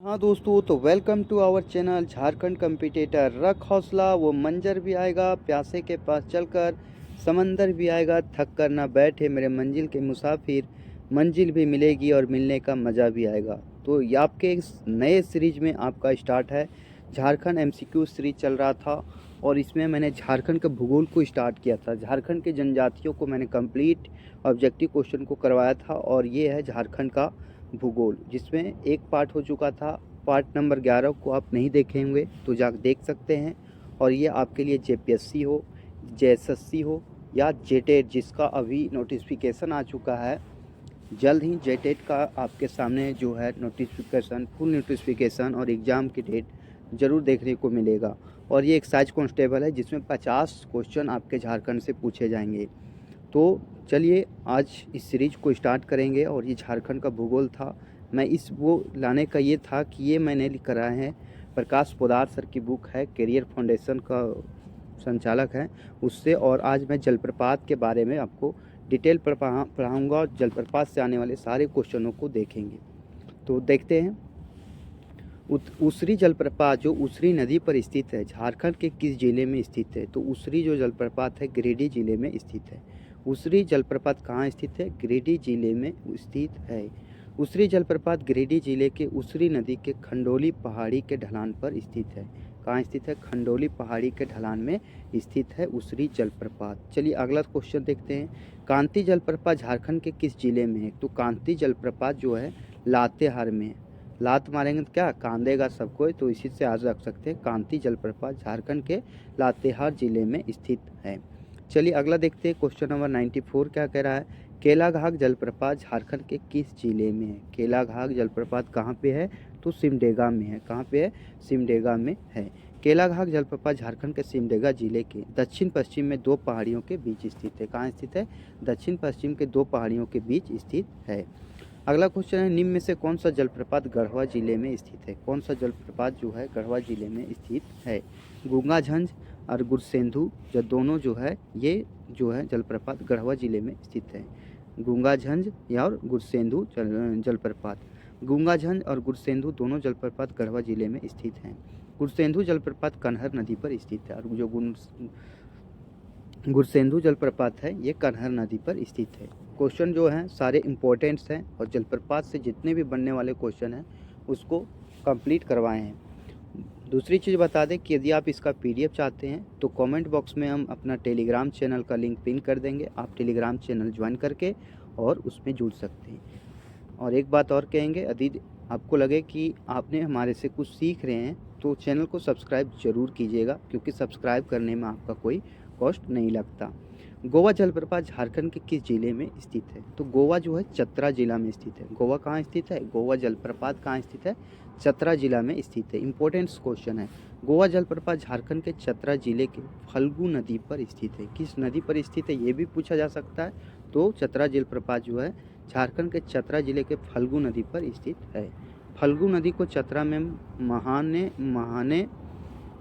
हाँ दोस्तों, तो welcome to our channel Jharkhand competitor. रख हौसला, वो मंजर भी आएगा, प्यासे के पास चलकर समंदर भी आएगा। थक कर ना बैठे मेरे मंजिल के मुसाफिर, मंजिल भी मिलेगी और मिलने का मज़ा भी आएगा। तो ये आपके इस नए सीरीज में आपका स्टार्ट है। झारखंड एमसीक्यू सीरीज चल रहा था और इसमें मैंने झारखंड के भूगोल को स्टार्ट किया था। झारखंड के जनजातियों को मैंने कंप्लीट ऑब्जेक्टिव क्वेश्चन को करवाया था और ये है झारखंड का भूगोल, जिसमें एक पार्ट हो चुका था। पार्ट नंबर 11 को आप नहीं देखे होंगे तो जा देख सकते हैं। और ये आपके लिए जेपीएससी हो, जेएसएससी हो या जेटेट, जिसका अभी नोटिफिकेशन आ चुका है। जल्द ही जेटेट का आपके सामने जो है नोटिफिकेशन, फुल नोटिफिकेशन और एग्ज़ाम की डेट ज़रूर देखने को मिलेगा। और ये एक्साइज कांस्टेबल है, जिसमें 50 क्वेश्चन आपके झारखंड से पूछे जाएंगे। तो चलिए आज इस सीरीज को स्टार्ट करेंगे। और ये झारखंड का भूगोल था। मैं इस वो लाने का ये था कि ये मैंने लिख करा है, प्रकाश पोदार सर की बुक है, करियर फाउंडेशन का संचालक है उससे। और आज मैं जलप्रपात के बारे में आपको डिटेल पढ़ाऊँगा और जलप्रपात से आने वाले सारे क्वेश्चनों को देखेंगे। तो देखते हैं। उसरी जलप्रपात जो उसरी नदी पर स्थित है, झारखंड के किस जिले में स्थित है? तो उसरी जो जलप्रपात है गिरिडीह जिले में स्थित है। उसरी जलप्रपात कहाँ स्थित है? गिरिडीह जिले में स्थित है। उसरी जलप्रपात गिरिडीह जिले के उसरी नदी के खंडोली पहाड़ी के ढलान पर स्थित है। कहाँ स्थित है? खंडोली पहाड़ी के ढलान में स्थित है उसरी जलप्रपात। चलिए अगला क्वेश्चन देखते हैं। कांती जलप्रपात झारखंड के किस जिले में है? तो कांती जलप्रपात जो है लातेहार में है। लात मारेंगे तो क्या कांदेगा सबको, तो इसी से आज रख सकते हैं। कांती जलप्रपात झारखंड के लातेहार जिले में स्थित है। चलिए अगला देखते हैं। क्वेश्चन नंबर 94 क्या कह रहा है? केलाघाट जलप्रपात झारखंड के किस जिले में है? केलाघाट जलप्रपात कहाँ पे है? तो सिमडेगा में है। कहाँ पे है? सिमडेगा में है। केलाघाट जलप्रपात झारखंड के सिमडेगा जिले के दक्षिण पश्चिम में दो पहाड़ियों के बीच स्थित है। कहाँ स्थित है? दक्षिण पश्चिम के दो पहाड़ियों के बीच स्थित है। अगला क्वेश्चन है, निम्न में से कौन सा जलप्रपात गढ़वा जिले में स्थित है? कौन सा जलप्रपात जो है गढ़वा जिले में स्थित है? गूंगाझंझ और गुरसेंधु जो दोनों जो है ये जो है जलप्रपात गढ़वा जिले में स्थित है। गूंगाझंझ या और गुरसेंधु जलप्रपात, गूंगाझंझ और गुरसेंधु दोनों जलप्रपात गढ़वा जिले में स्थित हैं। गुरसेंधु जलप्रपात कन्हर नदी पर स्थित है और जो गुरसेंधु जलप्रपात है ये कन्हर नदी पर स्थित है। क्वेश्चन जो हैं सारे इम्पोर्टेंट्स हैं और जलप्रपात से जितने भी बनने वाले क्वेश्चन हैं उसको कंप्लीट करवाए हैं। दूसरी चीज़ बता दें कि यदि आप इसका पीडीएफ चाहते हैं तो कमेंट बॉक्स में हम अपना टेलीग्राम चैनल का लिंक पिन कर देंगे। आप टेलीग्राम चैनल ज्वाइन करके और उसमें जुड़ सकते हैं। और एक बात और कहेंगे, यदि आपको लगे कि आपने हमारे से कुछ सीख रहे हैं तो चैनल को सब्सक्राइब ज़रूर कीजिएगा, क्योंकि सब्सक्राइब करने में आपका कोई कॉस्ट नहीं लगता। गोवा जलप्रपात झारखंड के किस जिले में स्थित है? तो गोवा जो है चतरा जिला में स्थित है। गोवा कहाँ स्थित है? गोवा जलप्रपात कहाँ स्थित है? चतरा जिला में स्थित है। इंपॉर्टेंट क्वेश्चन है। गोवा जलप्रपात झारखंड के चतरा जिले के फल्गु नदी पर स्थित है। किस नदी पर स्थित है ये भी पूछा जा सकता है। तो चतरा जलप्रपात जो है झारखंड के चतरा जिले के फल्गु नदी पर स्थित है। फल्गु नदी को चतरा में महाने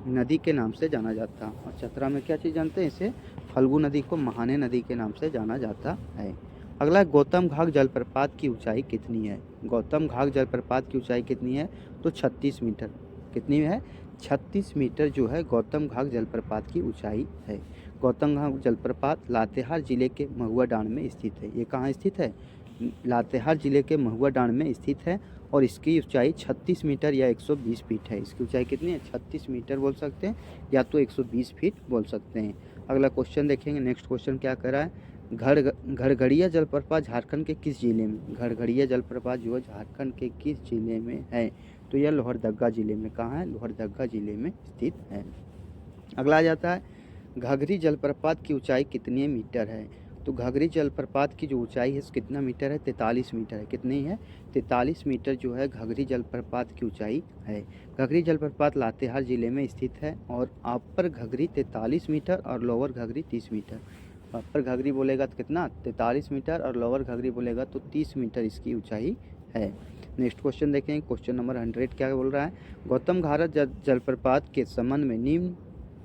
नदी के नाम से जाना जाता है। और चतरा में क्या चीज़ जानते हैं? इसे फल्गु नदी को महाने नदी के नाम से जाना जाता है। अगला, गौतम घाट जलप्रपात की ऊंचाई कितनी है? गौतम घाट जलप्रपात की ऊंचाई कितनी है? तो 36 मीटर। कितनी है? 36 मीटर जो है गौतम घाट जलप्रपात की ऊंचाई है। गौतम घाट जलप्रपात लातेहार जिले के महुआ डांड में स्थित है। ये कहाँ स्थित है? लातेहार जिले के महुआ डांड में स्थित है और इसकी ऊंचाई 36 मीटर या 120 फीट है। इसकी ऊंचाई कितनी है? 36 मीटर बोल सकते हैं या तो 120 फीट बोल सकते हैं। अगला क्वेश्चन देखेंगे। नेक्स्ट क्वेश्चन क्या कर रहा है? घड़घड़िया जलप्रपात झारखंड के किस जिले में? घड़घड़िया जलप्रपात जो है झारखंड के किस जिले में है? तो यह लोहरदगा जिले में। कहाँ है? लोहरदगा जिले में स्थित है। अगला आ जाता है, घाघरी जलप्रपात की ऊंचाई कितने मीटर है? तो घाघरी जलप्रपात की जो ऊंचाई है कितना मीटर है? 43 मीटर है। कितनी है? 43 मीटर जो है घाघरी जलप्रपात की ऊंचाई है। घाघरी जलप्रपात लातेहार जिले में स्थित है और अपर घाघरी 43 मीटर और लोअर घाघरी 30 मीटर। अपर घाघरी बोलेगा तो कितना? 43 मीटर और लोअर घाघरी बोलेगा तो 30 मीटर इसकी ऊंचाई है। नेक्स्ट क्वेश्चन देखें। क्वेश्चन नंबर 100 क्या बोल रहा है? गौतम घाट जलप्रपात के संबंध में निम्न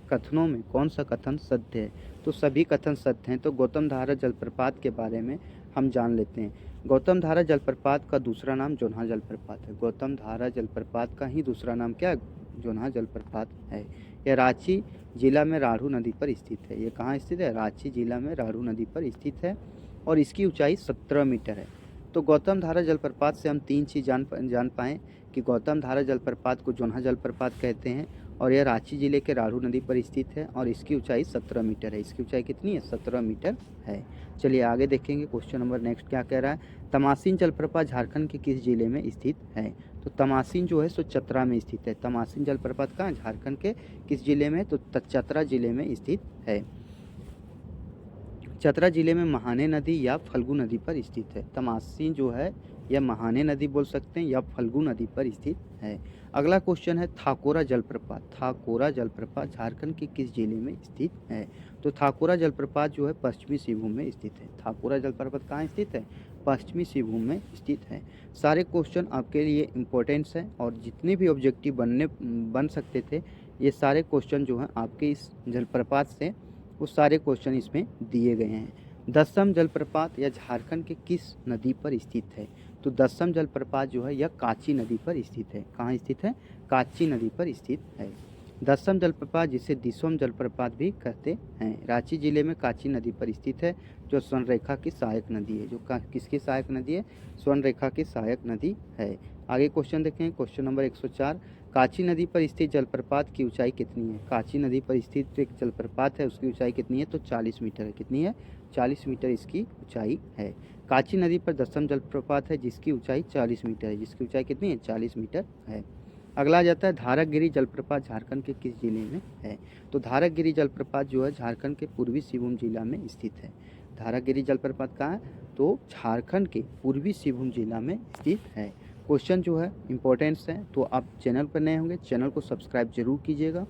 कथनों में कौन सा कथन सत्य है? तो सभी कथन सत्य हैं। तो गौतम धारा जलप्रपात के बारे में हम जान लेते हैं। गौतम धारा जलप्रपात का दूसरा नाम जोन्हा जलप्रपात है। गौतम धारा जलप्रपात का ही दूसरा नाम क्या है? जोन्हा जलप्रपात है। यह रांची जिला में राढ़ू नदी पर स्थित है। ये कहाँ स्थित है? रांची जिला में राढ़ू नदी पर स्थित है और इसकी ऊंचाई 17 मीटर है। तो गौतम धारा जलप्रपात से हम 3 चीज़ जान पाएँ कि गौतम धारा जलप्रपात को जोन्हा जलप्रपात कहते हैं और यह रांची जिले के राढ़ू नदी पर स्थित है और इसकी ऊंचाई 17 मीटर है। इसकी ऊंचाई कितनी है? 17 मीटर है। चलिए आगे देखेंगे क्वेश्चन नंबर नेक्स्ट क्या कह रहा है। तमासीन जलप्रपात झारखंड के किस जिले में स्थित है? तो तमासीन जो है सो चतरा में स्थित है। तमासीन जलप्रपात कहाँ? झारखंड के किस जिले में? तो चतरा जिले में स्थित है। चतरा जिले में महाने नदी या फल्गु नदी पर स्थित है। तमासीन जो है यह महाने नदी बोल सकते हैं या फल्गु नदी पर स्थित है। अगला क्वेश्चन है थाकोरा जलप्रपात। थाकोरा जलप्रपात झारखंड के किस जिले में स्थित है? तो थाकोरा जलप्रपात जो है पश्चिमी सिंहभूम में स्थित है। थाकोरा जलप्रपात कहाँ स्थित है? पश्चिमी सिंहभूम में स्थित है। सारे क्वेश्चन आपके लिए इम्पोर्टेंट्स हैं और जितने भी ऑब्जेक्टिव बन सकते थे ये सारे क्वेश्चन जो हैं आपके इस जलप्रपात से वो सारे क्वेश्चन इसमें दिए गए हैं। दसम जलप्रपात या झारखंड के किस नदी पर स्थित है? तो दसम जलप्रपात जो है यह कांची नदी पर स्थित है। कहाँ स्थित है? कांची नदी पर स्थित है। दसम जलप्रपात जिसे दिसोम जलप्रपात भी कहते हैं रांची जिले में कांची नदी पर स्थित है जो स्वर्णरेखा की सहायक नदी है। जो किसकी सहायक नदी है? स्वर्णरेखा की सहायक नदी है। आगे क्वेश्चन देखें क्वेश्चन नंबर 104। कांची नदी पर स्थित जलप्रपात की ऊंचाई कितनी है? कांची नदी पर स्थित एक जलप्रपात है उसकी ऊंचाई कितनी है? तो 40 मीटर है। कितनी है? 40 मीटर इसकी ऊंचाई है। कांची नदी पर दसम जलप्रपात है जिसकी ऊंचाई 40 मीटर है। जिसकी ऊंचाई कितनी है? 40 मीटर है। अगला आ जाता है धारागिरी जलप्रपात झारखंड के किस जिले में है? तो धारागिरी जलप्रपात जो है झारखंड के पूर्वी सिंहभूम जिला में स्थित है। धारागिरी जलप्रपात कहाँ है? तो झारखंड के पूर्वी सिंहभूम जिला में स्थित है। क्वेश्चन जो है इम्पोर्टेंट्स हैं तो आप चैनल पर नए होंगे चैनल को सब्सक्राइब जरूर कीजिएगा,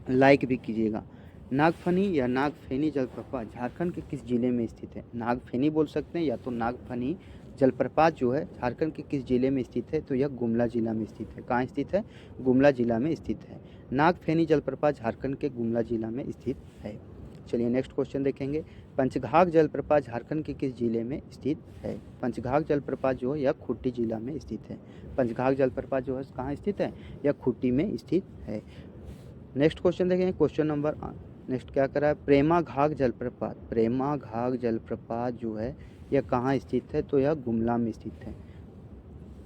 लाइक भी कीजिएगा। नागफनी या नागफेनी जलप्रपात झारखंड के किस जिले में स्थित है? नागफेनी बोल सकते हैं या तो नागफनी जलप्रपात जो है झारखंड के किस जिले में स्थित है? तो यह गुमला जिला में स्थित है। कहाँ स्थित है? गुमला जिला में स्थित है। नागफेनी जलप्रपात झारखंड के गुमला जिला में स्थित है। चलिए नेक्स्ट क्वेश्चन देखेंगे। पंचघाघ जलप्रपात झारखंड के किस जिले में स्थित है? पंचघाघ जलप्रपात जो है यह खूंटी जिला में स्थित है। पंचघाघ जलप्रपात जो है कहाँ स्थित है? यह खूंटी में स्थित है। नेक्स्ट क्वेश्चन देखेंगे क्वेश्चन नंबर नेक्स्ट क्या करा है? प्रेमाघाघ जलप्रपात। प्रेमाघाघ जलप्रपात जो है यह कहाँ स्थित है? तो यह गुमला में स्थित है।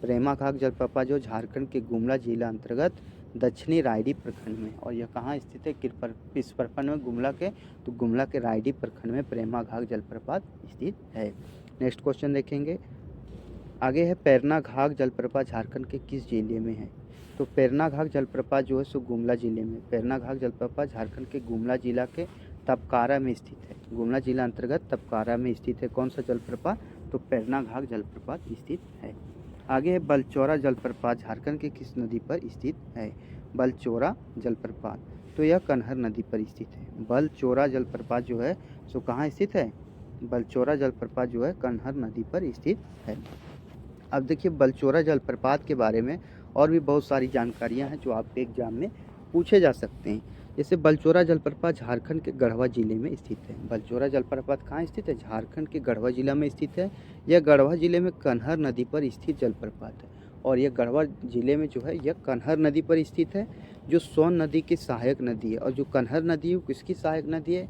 प्रेमाघाघ जलप्रपात जो झारखंड के गुमला जिला अंतर्गत दक्षिणी रायडी प्रखंड में और यह कहाँ स्थित है? किस प्रखंड में? गुमला के। तो गुमला के रायडी प्रखंड में प्रेमाघाघ जलप्रपात स्थित है। नेक्स्ट क्वेश्चन देखेंगे आगे है पैरनाघाघ जलप्रपात झारखंड के किस जिले में है? तो पैरनाघाघ जलप्रपात जो है सो गुमला जिले में। पैरनाघाघ जलप्रपात झारखंड के गुमला जिला के तपकारा में स्थित है। गुमला जिला अंतर्गत तपकारा में स्थित है कौन सा जलप्रपात? तो पैरनाघाघ जलप्रपात स्थित है। आगे है बलचौरा जलप्रपात झारखंड के किस नदी पर स्थित है? बलचौरा जलप्रपात तो यह कन्हर नदी पर स्थित है। बलचौरा जलप्रपात जो है सो कहाँ स्थित है? बलचौरा जलप्रपात जो है कन्हर नदी पर स्थित है। अब देखिए बलचौरा जलप्रपात के बारे में और भी बहुत सारी जानकारियां हैं जो आपके एग्जाम में पूछे जा सकते हैं। जैसे बलचौरा जलप्रपात झारखंड के गढ़वा जिले में स्थित है। बलचौरा जलप्रपात कहाँ स्थित है? झारखंड के गढ़वा जिला में स्थित है। यह गढ़वा जिले में कन्हर नदी पर स्थित जलप्रपात है और यह गढ़वा जिले में जो है यह कन्हर नदी पर स्थित है जो सोन नदी की सहायक नदी है। और जो कन्हर नदी है किसकी सहायक नदी है?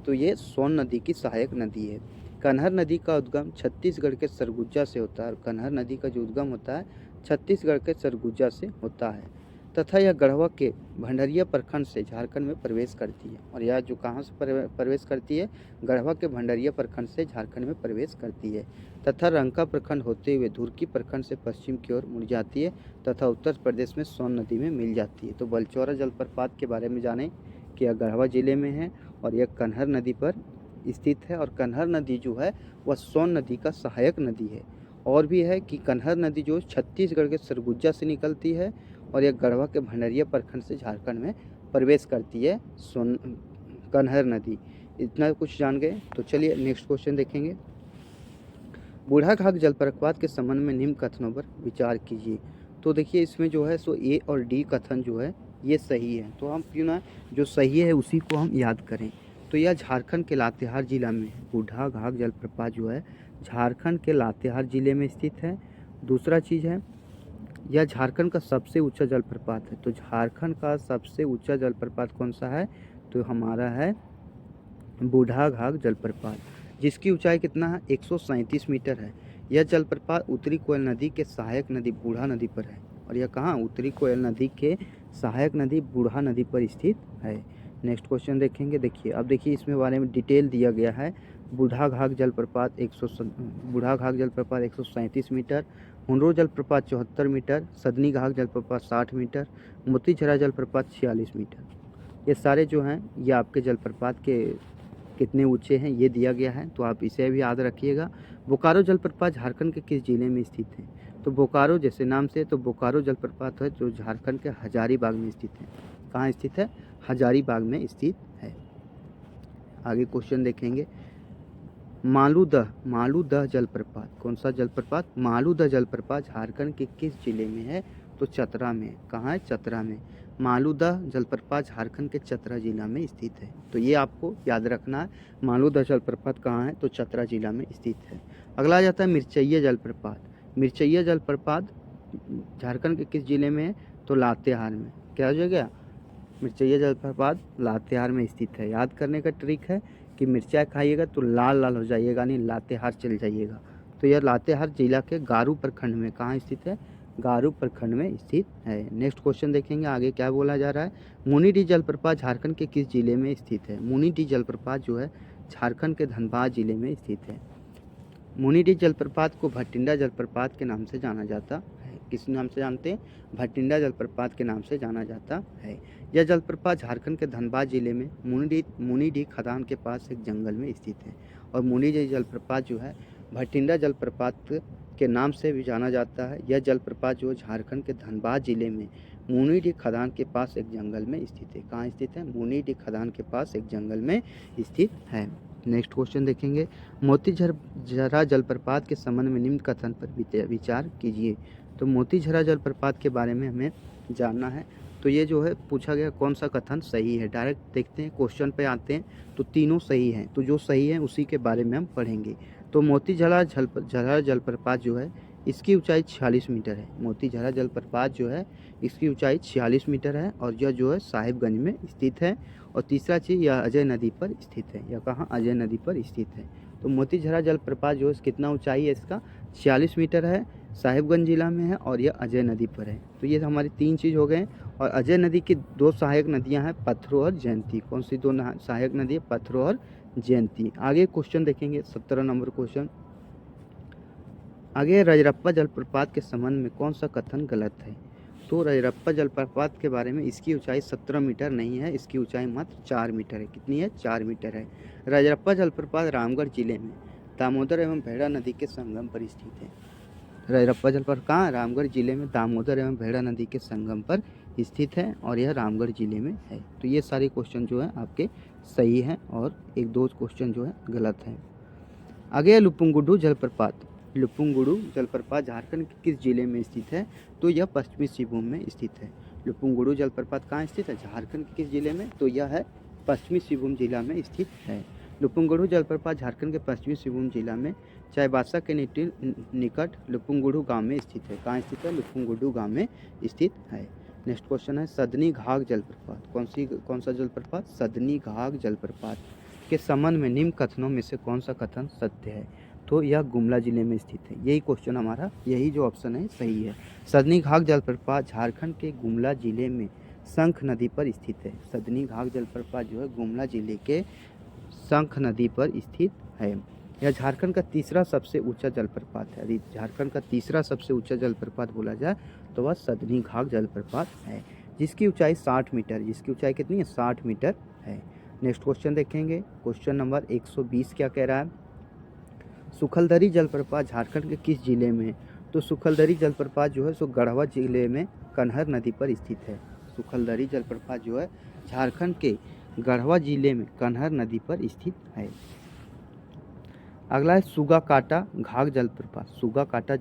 तो ये सोन नदी की सहायक नदी है। कन्हर नदी का उद्गम छत्तीसगढ़ के सरगुजा से होता है और कन्हर नदी का जो उद्गम होता है छत्तीसगढ़ के सरगुजा से होता है तथा यह गढ़वा के भंडरिया प्रखंड से झारखंड में प्रवेश करती है। और यह जो कहाँ से प्रवेश करती है? गढ़वा के भंडरिया प्रखंड से झारखंड में प्रवेश करती है तथा रंका प्रखंड होते हुए धुरकी प्रखंड से पश्चिम की ओर मुड़ जाती है तथा उत्तर प्रदेश में सोन नदी में मिल जाती है। तो बलचौरा जलप्रपात के बारे में जानें कि यह गढ़वा जिले में है और यह कन्हर नदी पर स्थित है और कन्हर नदी जो है वह सोन नदी का सहायक नदी है। और भी है कि कन्हर नदी जो छत्तीसगढ़ के सरगुजा से निकलती है और यह गढ़वा के भंडरिया प्रखंड से झारखंड में प्रवेश करती है कन्हर नदी। इतना कुछ जान गए तो चलिए नेक्स्ट क्वेश्चन देखेंगे। बूढ़ाघाघ जलप्रपात के संबंध में निम्न कथनों पर विचार कीजिए। तो देखिए इसमें जो है सो ए और डी कथन जो है ये सही है तो हम क्यों ना जो सही है उसी को हम याद करें। तो यह झारखंड के लातेहार जिला में बूढ़ाघाघ जलप्रपात जो है झारखंड के लातेहार जिले में स्थित है। दूसरा चीज़ है, यह झारखंड का सबसे ऊंचा जलप्रपात है। तो झारखंड का सबसे ऊंचा जलप्रपात कौन सा है? तो हमारा है बूढ़ाघाघ जलप्रपात, जिसकी ऊंचाई कितना है? 137 मीटर है। यह जलप्रपात उत्तरी कोयल नदी के सहायक नदी बूढ़ा नदी पर है। और यह कहाँ? उत्तरी कोयल नदी के सहायक नदी बूढ़ा नदी पर स्थित है। नेक्स्ट क्वेश्चन देखेंगे। देखिए, अब देखिए इसमें बारे में डिटेल दिया गया है। बूढ़ाघाघ जलप्रपात 137 मीटर, हुनरो जलप्रपात 74 मीटर, सदनी घाघ जलप्रपात 60 मीटर, मोतीझरा जलप्रपात 46 मीटर। ये सारे जो हैं ये आपके जलप्रपात के कितने ऊंचे हैं ये दिया गया है, तो आप इसे भी याद रखिएगा। बोकारो जलप्रपात झारखंड के किस जिले में स्थित है? तो बोकारो जैसे नाम से, तो बोकारो जलप्रपात है जो झारखंड के हजारीबाग में स्थित है। कहाँ स्थित है? हजारीबाग में स्थित है। आगे क्वेश्चन देखेंगे। मालूदह जलप्रपात, कौन सा जलप्रपात? मालूदह जलप्रपात झारखंड के किस जिले में है? तो चतरा में। कहाँ है? चतरा में। मालूदह जलप्रपात झारखंड के चतरा जिला में स्थित है। तो ये आपको याद रखना है। मालूदह जलप्रपात कहाँ है? तो चतरा जिला में स्थित है। अगला आ जाता है मिर्चैया जलप्रपात। मिर्चैया जलप्रपात झारखंड के किस जिले में है? तो लातेहार में। क्या हो जाएगा? मिर्चैया जलप्रपात लातेहार में स्थित है। याद करने का ट्रिक है कि मिर्चाई खाइएगा तो लाल लाल हो जाइएगा, नहीं लातेहार चल जाइएगा। तो यह लातेहार जिला के गारू प्रखंड में कहाँ स्थित है? गारू प्रखंड में स्थित है। नेक्स्ट क्वेश्चन देखेंगे आगे क्या बोला जा रहा है। मुनीडीह जलप्रपात झारखंड के किस जिले में स्थित है? मुनीडीह जलप्रपात जो है झारखंड के धनबाद जिले में स्थित है। मुनीडीह जलप्रपात को भटिंडा जलप्रपात के नाम से जाना जाता है। किस नाम से जानते हैं? भटिंडा जलप्रपात के नाम से जाना जाता है। यह जलप्रपात झारखंड के धनबाद जिले में मुनीडीह खदान के पास एक जंगल में स्थित है। और मुनीडीह जलप्रपात जो है भटिंडा जलप्रपात के नाम से भी जाना जाता है। यह जलप्रपात जो झारखंड के धनबाद जिले में मुनीडीह खदान के पास एक जंगल में स्थित है। कहाँ स्थित है? मुनीडीह खदान के पास एक जंगल में स्थित है। नेक्स्ट क्वेश्चन देखेंगे। मोतीझरा जलप्रपात के संबंध में निम्न कथन पर विचार कीजिए। तो मोतीझरा जलप्रपात के बारे में हमें जानना है। तो ये जो है पूछा गया कौन सा कथन सही है। डायरेक्ट देखते हैं, क्वेश्चन पे आते हैं। तो तीनों सही हैं, तो जो सही है उसी के बारे में हम पढ़ेंगे। तो मोतीझरा जलप्रपात जो है इसकी ऊंचाई 46 मीटर है। मोतीझरा जलप्रपात जो है इसकी ऊंचाई 46 मीटर है और यह जो है साहिबगंज में स्थित है। और तीसरा चीज़, यह अजय नदी पर स्थित है। यह कहाँ? अजय नदी पर स्थित है। तो मोतीझरा जलप्रपात जो है कितना ऊंचाई है इसका? 46 मीटर है, साहिबगंज जिला में है और यह अजय नदी पर है। तो ये हमारी तीन चीज़ हो गए। और अजय नदी की दो सहायक नदियां हैं, पत्थरो और जयंती। कौन सी दो सहायक नदी है? पत्थरो और जयंती। आगे क्वेश्चन देखेंगे 17 नंबर क्वेश्चन। आगे रजरप्पा जलप्रपात के संबंध में कौन सा कथन गलत है? तो रजरप्पा जलप्रपात के बारे में इसकी ऊंचाई 17 मीटर नहीं है, इसकी ऊंचाई मात्र 4 मीटर है। कितनी है? 4 मीटर है। रजरप्पा जलप्रपात रामगढ़ जिले में दामोदर एवं भेड़ा नदी के संगम पर स्थित है। रजरप्पा जलप्रपात कहाँ? रामगढ़ जिले में दामोदर एवं भेड़ा नदी के संगम पर स्थित है और यह रामगढ़ जिले में है। तो ये सारे क्वेश्चन जो है आपके सही हैं और एक दो क्वेश्चन जो है गलत है। आगे लुपुंगुडू जलप्रपात। लुपुंगुडू जलप्रपात झारखंड के किस जिले में स्थित है? तो यह पश्चिमी सिंहभूम में स्थित है। लुपुंगुडू जलप्रपात कहाँ स्थित है? झारखंड के किस जिले में? तो यह है पश्चिमी सिंहभूम जिला में स्थित है। लुपुंगुडू जलप्रपात झारखंड के पश्चिमी सिंहभूम जिला में चाईबासा के निकट लुपुंगुडू गांव में स्थित है। कहाँ स्थित है? लुपुंगुडू गांव में स्थित है। नेक्स्ट क्वेश्चन है सदनी घाघ जलप्रपात। कौन सा जलप्रपात? सदनी घाघ जलप्रपात के संबंध में निम्न कथनों में से कौन सा कथन सत्य है? तो यह गुमला जिले में स्थित है। यही क्वेश्चन हमारा, यही जो ऑप्शन है सही है। सदनी घाघ जलप्रपात झारखंड के गुमला जिले में शंख नदी पर स्थित है। सदनी घाघ जलप्रपात जो है गुमला जिले के शंख नदी पर स्थित है। यह झारखंड का तीसरा सबसे ऊंचा जलप्रपात है। यदि झारखंड का तीसरा सबसे ऊंचा जलप्रपात बोला जाए तो वह सदनी घाघ जलप्रपात है, जिसकी ऊंचाई 60 मीटर। जिसकी ऊंचाई कितनी है? 60 मीटर है। नेक्स्ट क्वेश्चन देखेंगे। क्वेश्चन नंबर 120 क्या कह रहा है? सुखलदरी जलप्रपात झारखंड के किस जिले में है? तो सुखलदरी जलप्रपात जो है सो गढ़वा जिले में कन्हर नदी पर स्थित है। सुखलदरी जलप्रपात जो है झारखंड के गढ़वा जिले में कन्हर नदी पर स्थित है। अगला है सुगाकाटा घाघ जलप्रपात। सुगाकाटा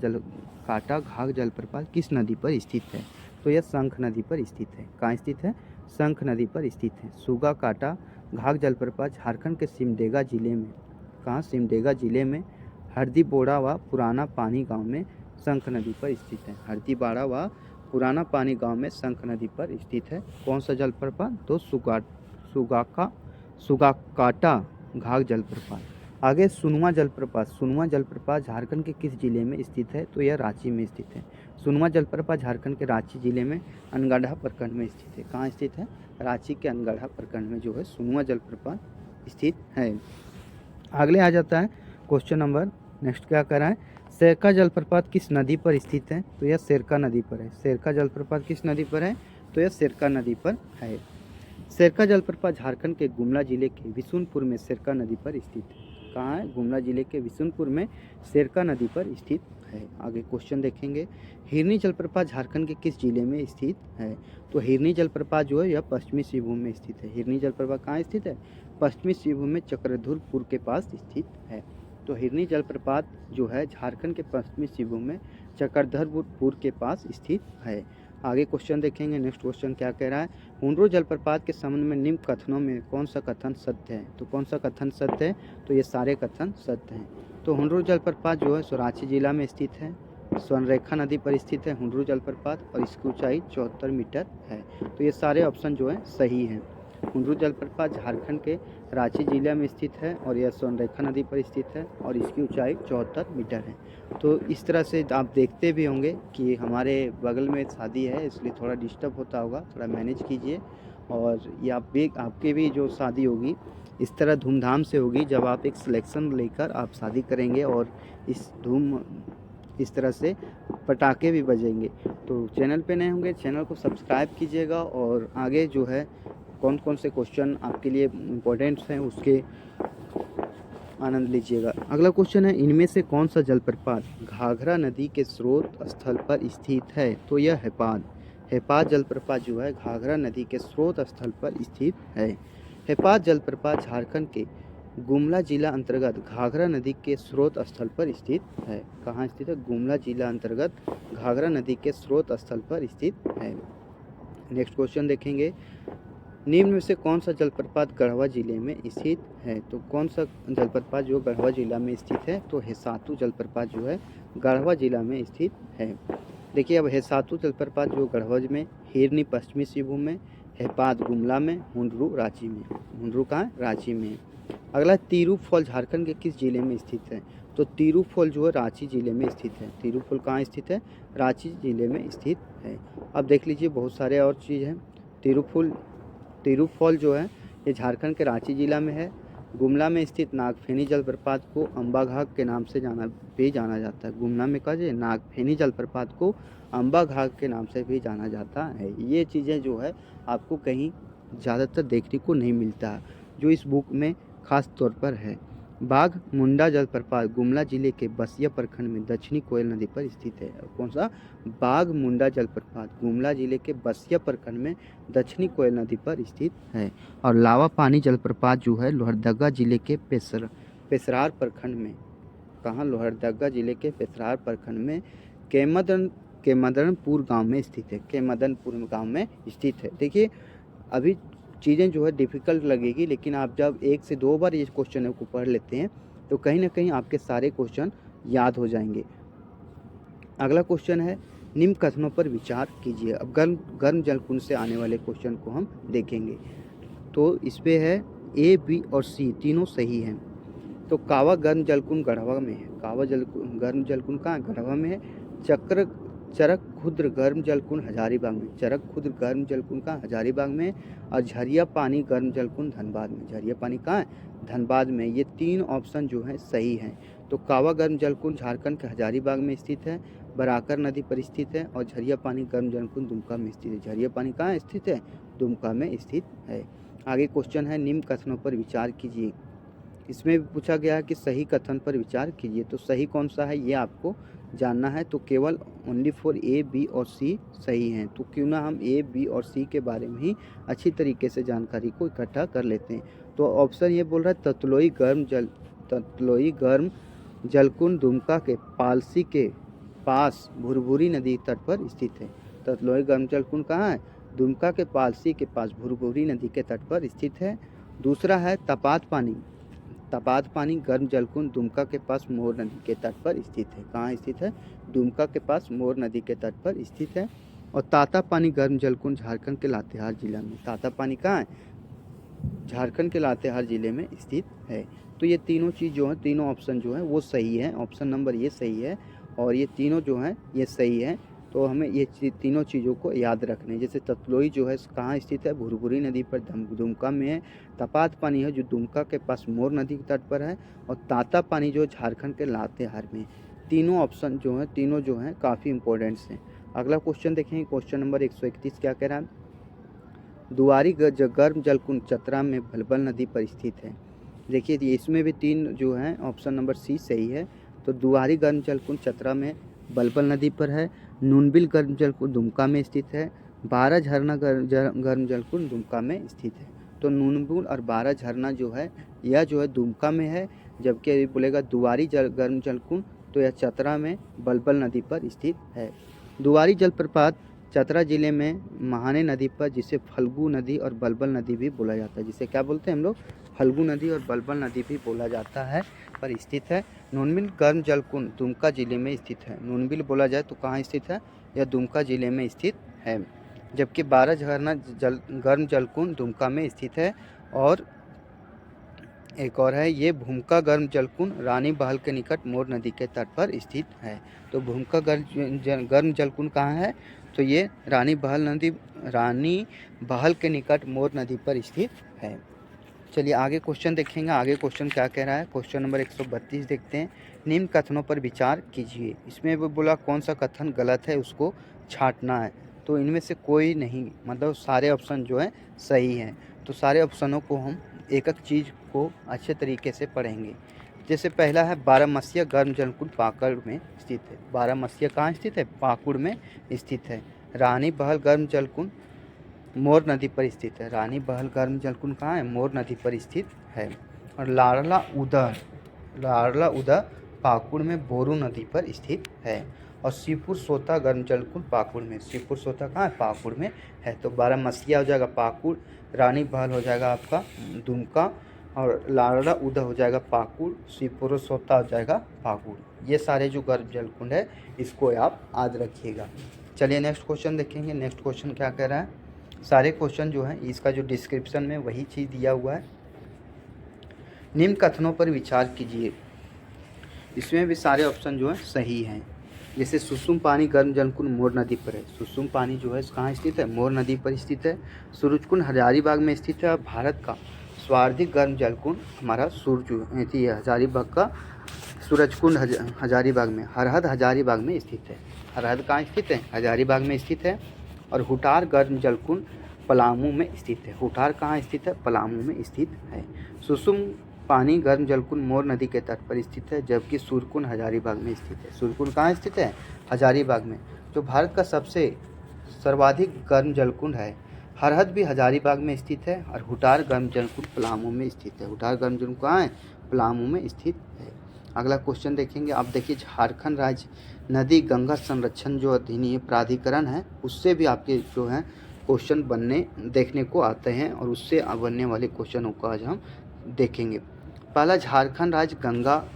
घाघ जलप्रपात किस नदी पर स्थित है? तो यह शंख नदी पर स्थित है। कहाँ स्थित है? शंख नदी पर स्थित है। सुगाकाटा घाघ जलप्रपात झारखंड के सिमडेगा जिले में, कहाँ? सिमडेगा जिले में हरदीबोड़ा व पुराना पानी गांव में शंख नदी पर स्थित है। हरदीबाड़ा व पुराना पानी गांव में शंख नदी पर स्थित है। कौन सा जलप्रपात? तो सुगाकाटा घाघ जलप्रपात। आगे सुनवा जलप्रपात। सुनवा जलप्रपात झारखंड के किस जिले में स्थित है? तो यह रांची में स्थित है। सुनवा जलप्रपात झारखंड के रांची जिले में अनगढ़ा प्रखंड में स्थित है। कहाँ स्थित है? रांची के अनगढ़ा प्रखंड में जो है सुनवा जलप्रपात स्थित है। अगले आ जाता है क्वेश्चन नंबर नेक्स्ट क्या कह रहा है? शेरका जलप्रपात किस नदी पर स्थित है? तो यह शेरका नदी पर है। शेरका जलप्रपात किस नदी पर है? तो यह शेरका नदी पर है। शेरका जलप्रपात झारखंड के गुमला जिले के विशुनपुर में शेरका नदी पर स्थित है। कहाँ है? गुमला जिले के विशुनपुर में शेरका नदी पर स्थित है। आगे क्वेश्चन देखेंगे। हिरनी जलप्रपात झारखंड के किस जिले में स्थित है? तो हिरनी जलप्रपात जो है यह पश्चिमी सिंहभूम में स्थित है। हिरनी जलप्रपात कहाँ स्थित है? पश्चिमी सिंहभूम में चक्रधरपुर के पास स्थित है। तो हिरनी जलप्रपात जो है झारखंड के पश्चिमी सिंहभूम में चक्रधरपुर के पास स्थित है। आगे क्वेश्चन देखेंगे। नेक्स्ट क्वेश्चन क्या कह रहा है? हुंडरू जलप्रपात के संबंध में निम्न कथनों में कौन सा कथन सत्य है? तो कौन सा कथन सत्य है? तो ये सारे कथन सत्य हैं। तो हुंडरू जलप्रपात जो है सो रांची जिला में स्थित है। स्वर्णरेखा नदी पर स्थित है हुंडरू जलप्रपात और इसकी ऊंचाई 74 मीटर है। तो ये सारे ऑप्शन जो है सही हैं। हुंडरू जलप्रपात झारखंड के रांची जिला में स्थित है और यह स्वर्णरेखा नदी पर स्थित है और इसकी ऊंचाई 74 मीटर है। तो इस तरह से आप देखते भी होंगे कि हमारे बगल में शादी है, इसलिए थोड़ा डिस्टर्ब होता होगा, थोड़ा मैनेज कीजिए। और ये आपके भी जो शादी होगी इस तरह धूमधाम से होगी जब आप एक सिलेक्शन लेकर आप शादी करेंगे और इस तरह से पटाखे भी बजेंगे। तो चैनल पे नए होंगे चैनल को सब्सक्राइब कीजिएगा और आगे जो है कौन कौन से क्वेश्चन आपके लिए इम्पोर्टेंट्स हैं उसके आनंद लीजिएगा। अगला क्वेश्चन है, इनमें से कौन सा जलप्रपात घाघरा नदी के स्रोत स्थल पर स्थित है? तो यह हेपाद जलप्रपात जो है घाघरा नदी के स्रोत स्थल पर स्थित है। हेपाद जलप्रपात झारखंड के गुमला जिला अंतर्गत घाघरा नदी के स्रोत स्थल पर स्थित है। कहाँ स्थित है? गुमला जिला अंतर्गत घाघरा नदी के स्रोत स्थल पर स्थित है। नेक्स्ट क्वेश्चन देखेंगे। निम्न में से कौन सा जलप्रपात गढ़वा जिले में स्थित है? तो कौन सा जलप्रपात जो गढ़वा जिला में स्थित है? तो हेसातु जलप्रपात जो है गढ़वा जिला में स्थित है। देखिए अब हेसातु जलप्रपात जो गढ़वा में, हिरनी पश्चिमी सिंहभूम में, हेपाद गुमला में, हुंडरू रांची में। हुंडरू कहाँ? रांची में। अगला तिरुफल झारखंड के किस जिले में स्थित है? तो तिरुफल जो है रांची जिले में स्थित है। तिरुफल कहाँ स्थित है? रांची जिले में स्थित है। अब देख लीजिए बहुत सारे और चीज़ हैं। तिरुफल जो है ये झारखंड के रांची जिला में है। गुमला में स्थित नागफेनी जलप्रपात को अम्बा घाघ के नाम से जाना जाता है। गुमला में कहा जाए नागफेनी जलप्रपात को अम्बा घाघ के नाम से भी जाना जाता है। ये चीज़ें जो है आपको कहीं ज़्यादातर देखने को नहीं मिलता है, जो इस बुक में खास तौर पर है। बाघ मुंडा जलप्रपात गुमला जिले के बसिया प्रखंड में दक्षिणी कोयल नदी पर स्थित है। कौन सा? बाघ मुंडा जलप्रपात गुमला जिले के बसिया प्रखंड में दक्षिणी कोयल नदी पर स्थित है। और लावा पानी जलप्रपात जो है लोहरदगा जिले के पेसरार प्रखंड में, कहाँ? लोहरदगा जिले के पेसरार प्रखंड में केमदनपुर गांव में स्थित है। केमदनपुर गांव में स्थित है। देखिए अभी चीज़ें जो है डिफ़िकल्ट लगेगी, लेकिन आप जब 1 से 2 बार ये क्वेश्चन को पढ़ लेते हैं तो कहीं ना कहीं आपके सारे क्वेश्चन याद हो जाएंगे। अगला क्वेश्चन है, निम्न कथनों पर विचार कीजिए। अब गर्म जलकुंड से आने वाले क्वेश्चन को हम देखेंगे। तो इस पे है ए, बी और सी तीनों सही हैं। तो कावा गर्म जलकुंड गढ़वा में है। गर्म जलकुंड कहाँ? गढ़वा में है। चरक खुद्र गर्म जलकुंड हजारीबाग में। चरक खुद्र गर्म जलकुंड कहाँ? हजारीबाग में। और झरिया पानी गर्म जलकुंड धनबाद में। झरिया पानी कहाँ है? धनबाद में। ये 3 ऑप्शन जो हैं सही हैं। तो कावा गर्म जलकुंड झारखंड के हजारीबाग में स्थित है, बराकर नदी पर स्थित है और झरिया पानी गर्म जलकुंड दुमका में स्थित है। झरिया पानी कहाँ स्थित है? दुमका में स्थित है। आगे क्वेश्चन है, निम्न कथनों पर विचार कीजिए। इसमें भी पूछा गया है कि सही कथन पर विचार कीजिए। तो सही कौन सा है ये आपको जानना है। तो केवल ओनली फॉर ए, बी और सी सही हैं। तो क्यों ना हम ए, बी और सी के बारे में ही अच्छी तरीके से जानकारी को इकट्ठा कर लेते हैं। तो ऑप्शन ये बोल रहा है ततलोई गर्म जलकुंड दुमका के पालसी के पास भुरभुरी नदी तट पर स्थित है। ततलोई गर्म जलकुंड कहाँ है? दुमका के पालसी के पास भुरभुरी नदी के तट पर स्थित है। दूसरा है तपात पानी तपात पानी गर्म जलकुंड दुमका के पास मोर नदी के तट पर स्थित है। कहाँ स्थित है? दुमका के पास मोर नदी के तट पर स्थित है। और ताता पानी गर्म जलकुंड झारखंड के लातेहार जिला में। ताता पानी कहाँ है? झारखंड के लातेहार जिले में स्थित है। तो ये तीनों चीज़ जो है, तीनों ऑप्शन जो है वो सही है। ऑप्शन नंबर ये सही है और ये तीनों जो हैं ये सही है। तो हमें ये तीनों चीज़ों को याद रखना है। जैसे ततलोई जो है कहाँ स्थित है? भुरभुरी नदी पर दुमका में है। तपात पानी है जो दुमका के पास मोर नदी के तट पर है। और ताता पानी जो झारखंड के लातेहार में। तीनों ऑप्शन जो हैं, तीनों जो हैं काफ़ी इंपॉर्टेंट्स हैं। अगला क्वेश्चन देखेंगे, क्वेश्चन नंबर 131 क्या कह रहा है? दुआरी गर्म जलकुंड चतरा में भलबल नदी पर स्थित है। देखिए इसमें भी तीन जो हैं, ऑप्शन नंबर सी सही है। तो दुआरी गर्म जलकुंड चतरा में बलबल नदी पर है। नूनबिल गर्म जलकुंड दुमका में स्थित है। 12 झरना गर्म जलकुंड दुमका में स्थित है। तो नूनबिल और 12 झरना जो है यह जो है दुमका में है, जबकि यदि बोलेगा दुआरी गर्म जलकुंड तो यह चतरा में बलबल नदी पर स्थित है। दुआरी जलप्रपात चतरा जिले में महाने नदी पर, जिसे फल्गु नदी और बलबल नदी भी बोला जाता है, जिसे क्या बोलते हैं हम लोग? फल्गु नदी और बलबल नदी भी बोला जाता है, पर स्थित है। नूनबिल गर्म जलकुंड दुमका जिले में स्थित है। नूनबिल बोला जाए तो कहाँ स्थित है? यह दुमका जिले में स्थित है। जबकि 12 झरना गर्म जलकुंड दुमका में स्थित है। और एक और है, ये भूमका गर्म जलकुंड रानी बहल के निकट मोर नदी के तट पर स्थित है। तो भूमका गर्म जलकुंड कहाँ है? तो ये रानी बहल के निकट मोर नदी पर स्थित है। चलिए आगे क्वेश्चन देखेंगे। आगे क्वेश्चन क्या कह रहा है? क्वेश्चन नंबर 132 देखते हैं। निम्न कथनों पर विचार कीजिए। इसमें वो बोला कौन सा कथन गलत है उसको छांटना है। तो इनमें से कोई नहीं, मतलब सारे ऑप्शन जो हैं सही हैं। तो सारे ऑप्शनों को हम एक एक चीज़ को अच्छे तरीके से पढ़ेंगे। जैसे पहला है बारहमसिया गर्म जलकुंड पाकुड़ में स्थित है। बारहमसिया कहाँ स्थित है? पाकुड़ में स्थित है। रानी बहल गर्म जलकुंड मोर नदी पर स्थित है। रानी बहल गर्म जलकुंड कहाँ है? मोर नदी पर स्थित है। और लाडला उदा पाकुड़ में बोरू नदी पर स्थित है। और शिवपुर सोता गर्म जलकुंड पाकुड़ में। शिवपुर सोता कहाँ है? पाकुड़ में है। तो बारहमसिया हो जाएगा पाकुड़, रानी बहल हो जाएगा आपका दुमका, और लाडला उदा हो जाएगा पाकुड़, शिवपुर सोता हो जाएगा पाकुड़। ये सारे जो गर्म जलकुंड है इसको आप याद रखिएगा। चलिए नेक्स्ट क्वेश्चन देखेंगे। नेक्स्ट क्वेश्चन क्या कह रहा है? सारे क्वेश्चन जो हैं इसका जो डिस्क्रिप्शन में वही चीज़ दिया हुआ है। निम्न कथनों पर विचार कीजिए। इसमें भी सारे ऑप्शन जो हैं सही हैं। जैसे सुसुम पानी गर्म जलकुंड मोर नदी पर है। सुसुम पानी जो है कहाँ स्थित है? मोर नदी पर स्थित है। सूरजकुंड हजारीबाग में स्थित है। और भारत का सर्वाधिक गर्म जलकुंड हमारा हजारीबाग का सूरजकुंड हजारीबाग में, हरहद हजारीबाग में स्थित है। हरहद कहाँ स्थित है? हजारीबाग में स्थित है। और हुटार गर्म जलकुंड पलामू में स्थित है। हुटार कहाँ स्थित है? पलामू में स्थित है। सुसुम पानी गर्म जलकुंड मोर नदी के तट पर स्थित है, जबकि सूरकुंड हजारीबाग में स्थित है। सूरकुंड कहाँ स्थित है? हजारीबाग में। जो भारत का सबसे सर्वाधिक गर्म जलकुंड है। हरहद भी हजारीबाग में स्थित है। और हुटार गर्म जलकुंड पलामू में स्थित है। हुटार गर्म जलकुंड कहाँ है? पलामू में स्थित है। अगला क्वेश्चन देखेंगे। आप देखिए झारखंड राज्य नदी गंगा संरक्षण जो अधिनियम प्राधिकरण है उससे भी आपके जो है क्वेश्चन देखने को आते हैं, और उससे बनने वाले क्वेश्चनों को आज हम देखेंगे। पहला, झारखंड राज्य गंगा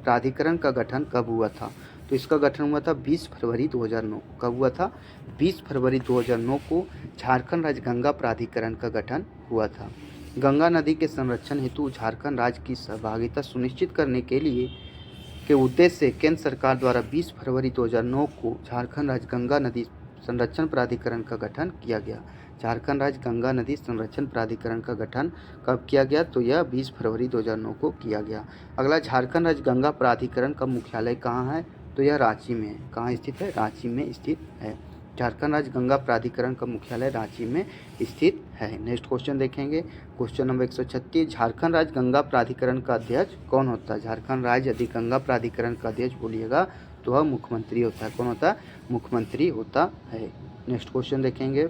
प्राधिकरण का गठन कब हुआ था? तो इसका गठन हुआ था 20 फरवरी 2009। कब हुआ था? 20 फरवरी 2009 को झारखंड राज्य गंगा प्राधिकरण का गठन हुआ था। गंगा नदी के संरक्षण हेतु झारखंड राज्य की सहभागिता सुनिश्चित करने के उद्देश्य से केंद्र सरकार द्वारा 20 फरवरी 2009 को झारखंड राज्य गंगा नदी संरक्षण प्राधिकरण का गठन किया गया। झारखंड राज्य गंगा नदी संरक्षण प्राधिकरण का गठन कब किया गया? तो यह 20 फरवरी 2009 को किया गया। अगला, झारखंड राज्य गंगा प्राधिकरण का मुख्यालय कहाँ है? तो यह रांची में है। कहाँ स्थित है? रांची में स्थित है। झारखंड राज्य गंगा प्राधिकरण का मुख्यालय रांची में स्थित है। नेक्स्ट क्वेश्चन देखेंगे। Question number 136। झारखंड राज्य गंगा प्राधिकरण का अध्यक्ष कौन होता है? झारखंड राज्य यदि गंगा प्राधिकरण का अध्यक्ष बोलिएगा तो वह मुख्यमंत्री होता है। कौन होता है? मुख्यमंत्री होता है। नेक्स्ट क्वेश्चन देखेंगे।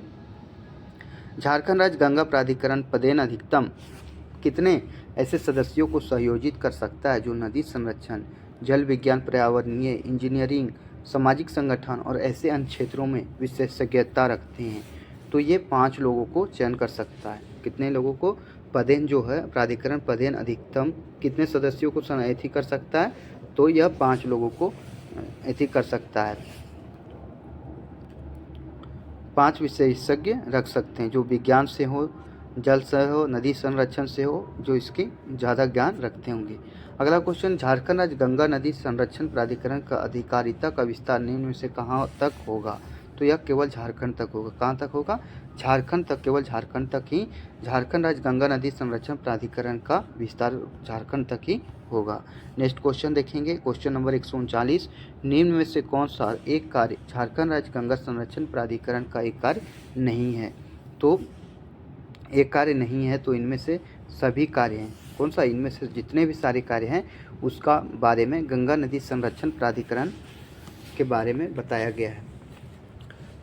झारखंड राज्य गंगा प्राधिकरण पदेन अधिकतम कितने ऐसे सदस्यों को सहयोजित कर सकता है जो नदी संरक्षण, जल विज्ञान, पर्यावरणीय इंजीनियरिंग, सामाजिक संगठन और ऐसे अन्य क्षेत्रों में विशेषज्ञता रखते हैं? तो ये 5 लोगों को चयन कर सकता है। कितने लोगों को? पदेन जो है प्राधिकरण पदेन अधिकतम कितने सदस्यों को अथी कर सकता है, तो यह 5 लोगों को अथी कर सकता है। 5 विशेषज्ञ रख सकते हैं जो विज्ञान से हो, जल से हो, नदी संरक्षण से हो, जो इसकी ज़्यादा ज्ञान रखते होंगे। अगला क्वेश्चन, झारखंड राज्य गंगा नदी संरक्षण प्राधिकरण का अधिकारिता का विस्तार निम्न में से कहाँ तक होगा, तो यह केवल झारखंड तक होगा। कहाँ तक होगा? झारखंड तक, केवल झारखंड तक ही झारखंड राज्य गंगा नदी संरक्षण प्राधिकरण का विस्तार झारखंड तक ही होगा। नेक्स्ट क्वेश्चन देखेंगे, क्वेश्चन नंबर 139, निम्न में से कौन सा एक कार्य झारखंड राज्य गंगा संरक्षण प्राधिकरण का एक कार्य नहीं है, तो एक कार्य नहीं है तो इनमें से सभी कार्य हैं। कौन सा? इनमें से जितने भी सारे कार्य हैं उसका बारे में गंगा नदी संरक्षण प्राधिकरण के बारे में बताया गया है।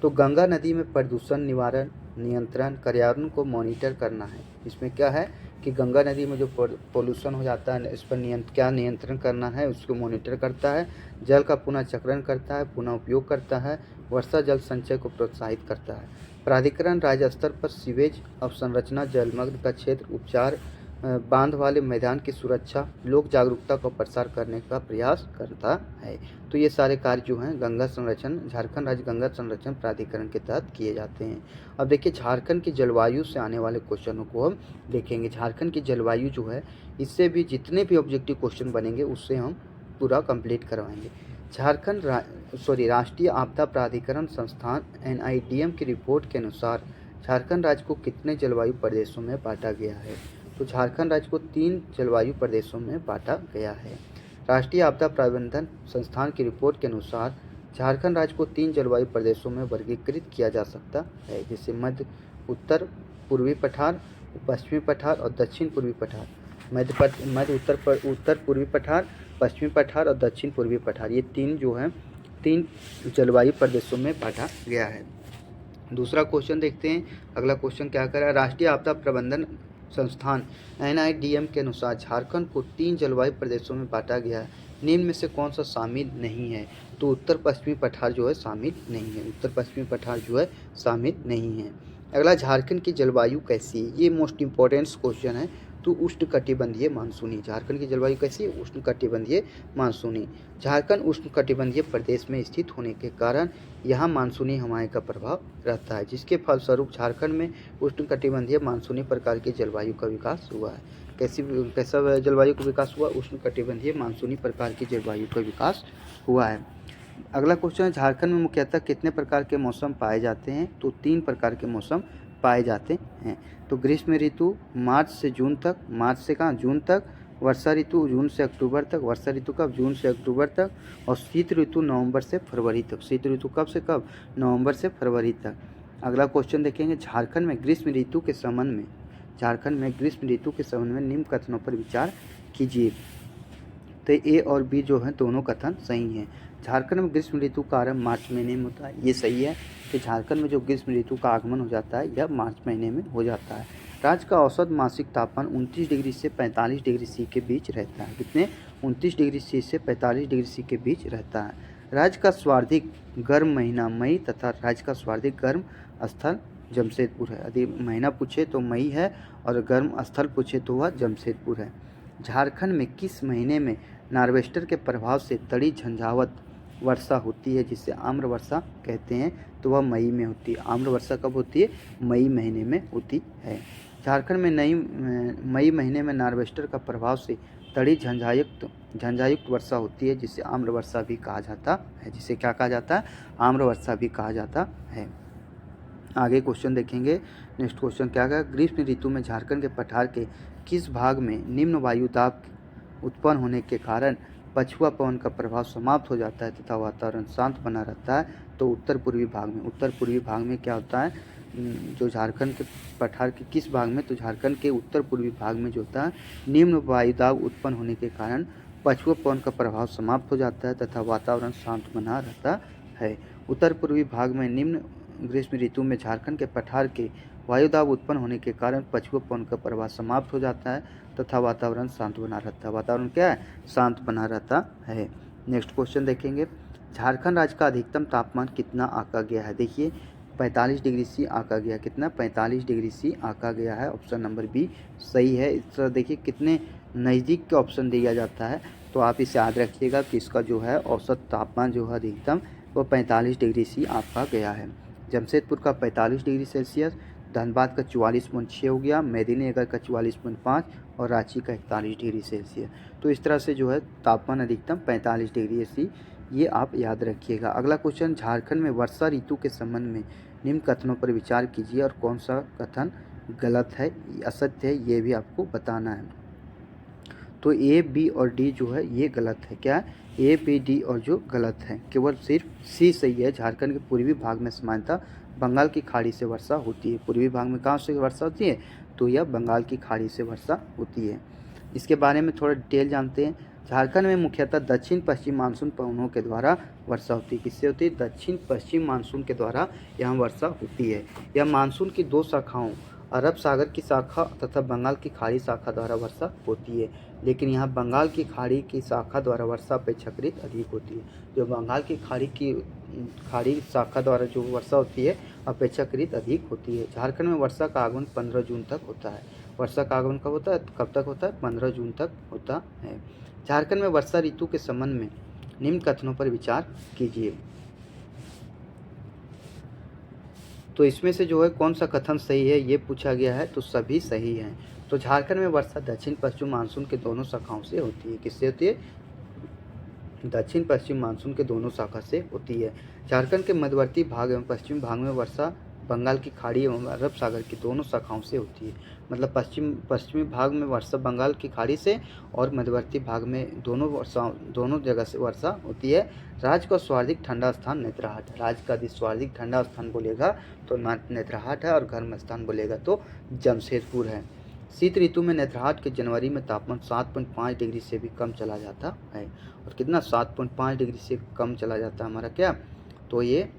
तो गंगा नदी में प्रदूषण निवारण, नियंत्रण, पर्यावरण को मॉनिटर करना है। इसमें क्या है कि गंगा नदी में जो पोल्यूशन हो जाता है इस पर क्या नियंत्रण करना है, उसको मॉनिटर करता है, जल का पुनः चक्रण करता है, पुनः उपयोग करता है, वर्षा जल संचय को प्रोत्साहित करता है। प्राधिकरण राज्य स्तर पर सीवेज अवसंरचना, जलमग्न का क्षेत्र, उपचार, बांध वाले मैदान की सुरक्षा, लोक जागरूकता का प्रसार करने का प्रयास करता है। तो ये सारे कार्य जो हैं गंगा संरक्षण झारखंड राज्य गंगा संरक्षण प्राधिकरण के तहत किए जाते हैं। अब देखिए झारखंड की जलवायु से आने वाले क्वेश्चनों को हम देखेंगे। झारखंड की जलवायु जो है इससे भी जितने भी ऑब्जेक्टिव क्वेश्चन बनेंगे उससे हम पूरा कंप्लीट करवाएंगे। राष्ट्रीय आपदा प्राधिकरण संस्थान NIDM की रिपोर्ट के अनुसार झारखंड राज्य को कितने जलवायु प्रदेशों में बांटा गया है, तो झारखंड राज्य को 3 जलवायु प्रदेशों में बांटा गया है। राष्ट्रीय आपदा प्रबंधन संस्थान की रिपोर्ट के अनुसार झारखंड राज्य को 3 जलवायु प्रदेशों में वर्गीकृत किया जा सकता है, जैसे मध्य उत्तर पूर्वी पठार, पश्चिमी पठार और दक्षिण पूर्वी पठार। मध्य उत्तर पूर्वी पठार, पश्चिमी पठार और दक्षिण पूर्वी पठार, ये 3 जो हैं 3 जलवायु प्रदेशों में बांटा गया है। दूसरा क्वेश्चन देखते हैं। अगला क्वेश्चन क्या कर रहा है, राष्ट्रीय आपदा प्रबंधन संस्थान NIDM के अनुसार झारखंड को 3 जलवायु प्रदेशों में बांटा गया है, निम्न में से कौन सा शामिल नहीं है, तो उत्तर पश्चिमी पठार जो है शामिल नहीं है। उत्तर पश्चिमी पठार जो है शामिल नहीं है। अगला, झारखंड की जलवायु कैसी है, ये मोस्ट इम्पोर्टेंट क्वेश्चन है। तो उष्णकटिबंधीय मानसूनी, झारखंड की जलवायु कैसी है? उष्णकटिबंधीय मानसूनी। झारखंड उष्णकटिबंधीय प्रदेश में स्थित होने के कारण यहाँ मानसूनी हवाएं का प्रभाव रहता है, जिसके फलस्वरूप झारखंड में उष्णकटिबंधीय मानसूनी प्रकार की जलवायु का विकास हुआ है। कैसा जलवायु का विकास हुआ? उष्णकटिबंधीय मानसूनी प्रकार की जलवायु का विकास हुआ है। अगला क्वेश्चन है, झारखंड में मुख्यतः कितने प्रकार के मौसम पाए जाते हैं, तो 3 प्रकार के मौसम पाए जाते हैं। तो ग्रीष्म ऋतु मार्च से जून तक, मार्च से कहाँ जून तक, वर्षा ऋतु जून से अक्टूबर तक, वर्षा ऋतु कब? जून से अक्टूबर तक, और शीत ऋतु नवंबर से फरवरी तक। शीत ऋतु कब से कब? नवंबर से फरवरी तक। अगला क्वेश्चन देखेंगे, झारखंड में ग्रीष्म ऋतु के संबंध में, झारखंड में ग्रीष्म ऋतु के संबंध में निम्न कथनों पर विचार कीजिए। तो A और B जो हैं दोनों कथन सही हैं। झारखंड में ग्रीष्म ऋतु का आरंभ मार्च महीने में होता है, ये सही है कि झारखंड में जो ग्रीष्म ऋतु का आगमन हो जाता है यह मार्च महीने में हो जाता है। राज्य का औसत मासिक तापमान 29 डिग्री से 45 डिग्री सी के बीच रहता है। कितने? 29 डिग्री सी से 45 डिग्री सी के बीच रहता है। राज्य का सर्वाधिक गर्म महीना मई तथा राज्य का सर्वाधिक गर्म स्थल जमशेदपुर है। यदि महीना पूछे तो मई है और गर्म स्थल पूछे तो वह जमशेदपुर है। झारखंड में किस महीने में नार्वेस्टर के प्रभाव से तड़ी झंझावत वर्षा होती है, जिसे आम्र वर्षा कहते हैं, तो वह मई में होती है। आम्र वर्षा कब होती है? मई महीने में होती है। झारखंड में मई महीने में नार्वेस्टर का प्रभाव से तड़ी झंझायुक्त वर्षा होती है, जिसे आम्र वर्षा भी कहा जाता है। जिसे क्या कहा जाता है? आम्र वर्षा भी कहा जाता है। आगे क्वेश्चन देखेंगे। नेक्स्ट क्वेश्चन क्या है, ग्रीष्म ऋतु में झारखंड के पठार के किस भाग में निम्न वायु दाब उत्पन्न होने के कारण पछुआ पवन का प्रभाव समाप्त हो जाता है तथा वातावरण शांत बना रहता है, तो उत्तर पूर्वी भाग में। उत्तर पूर्वी भाग में क्या होता है, जो झारखंड के पठार के किस भाग में, तो झारखंड के उत्तर पूर्वी भाग में जो होता है निम्न वायुदाब उत्पन्न होने के कारण पछुआ पवन का प्रभाव समाप्त हो जाता है तथा वातावरण शांत बना रहता है। उत्तर पूर्वी भाग में निम्न ग्रीष्म ऋतु में झारखंड के पठार के वायुदाब उत्पन्न होने के कारण पछुआ पवन का प्रभाव समाप्त हो जाता है तथा वातावरण शांत बना रहता है। वातावरण क्या है? शांत बना रहता है। नेक्स्ट क्वेश्चन देखेंगे, झारखंड राज्य का अधिकतम तापमान कितना आंका गया है। देखिए 45 डिग्री सी आंका गया। कितना? 45 डिग्री सी आंका गया है। ऑप्शन नंबर बी सही है। इस तरह देखिए कितने नज़दीक के ऑप्शन दिया जाता है, तो आप इसे याद रखिएगा कि इसका जो है औसत तापमान जो है अधिकतम वो 45 डिग्री सी आंका गया है। जमशेदपुर का 45 डिग्री सेल्सियस, धनबाद का 44.6 हो गया, मेदिनीनगर का 44.5 और रांची का 41 डिग्री सेल्सियस। तो इस तरह से जो है तापमान अधिकतम 45 डिग्री सी, ये आप याद रखिएगा। अगला क्वेश्चन, झारखंड में वर्षा ऋतु के संबंध में निम्न कथनों पर विचार कीजिए और कौन सा कथन गलत है, असत्य है, ये भी आपको बताना है। तो ए, बी और डी जो है ये गलत है। क्या? ए, बी, डी और जो गलत है, केवल सिर्फ सी सही है। झारखंड के पूर्वी भाग में सामान्यतः बंगाल की खाड़ी से वर्षा होती है। पूर्वी भाग में कहाँ से वर्षा होती है? तो यह बंगाल की खाड़ी से वर्षा होती है। इसके बारे में थोड़ा डिटेल जानते हैं। झारखंड में मुख्यतः दक्षिण पश्चिम मानसून पवनों के द्वारा वर्षा होती है। किससे होती है? दक्षिण पश्चिम मानसून के द्वारा यहाँ वर्षा होती है। यह मानसून की दो शाखाओं, अरब सागर की शाखा तथा बंगाल की खाड़ी शाखा द्वारा वर्षा होती है। लेकिन यहाँ बंगाल की खाड़ी की शाखा द्वारा वर्षा अपेक्षाकृत अधिक होती है। जो बंगाल की खाड़ी शाखा द्वारा जो वर्षा होती है अपेक्षाकृत अधिक होती है। झारखंड में वर्षा का आगमन 15 जून तक होता है। वर्षा का आगमन कब होता है? कब तक होता है? 15 जून तक होता है। झारखंड में वर्षा ऋतु के संबंध में निम्न कथनों पर विचार कीजिए। तो इसमें से जो है कौन सा कथन सही है ये पूछा गया है, तो सभी सही हैं। तो झारखंड में वर्षा दक्षिण पश्चिम मानसून के दोनों शाखाओं से होती है। किससे होती है? दक्षिण पश्चिम मानसून के दोनों शाखा से होती है। झारखंड के मध्यवर्ती भाग एवं पश्चिमी भाग में वर्षा बंगाल की खाड़ी एवं अरब सागर की दोनों शाखाओं से होती है। मतलब पश्चिमी भाग में वर्षा बंगाल की खाड़ी से और मध्यवर्ती भाग में दोनों जगह से वर्षा होती है। राज्य का सर्वाधिक ठंडा स्थान नेतरहाट है। राज्य का यदि सर्वाधिक ठंडा स्थान बोलेगा तो नेतरहाट है, और गर्म स्थान बोलेगा तो जमशेदपुर है। शीत ऋतु में नेतरहाट के जनवरी में तापमान 7.5 डिग्री से भी कम चला जाता है। और कितना? 7.5 डिग्री से कम चला जाता है हमारा क्या? तो ये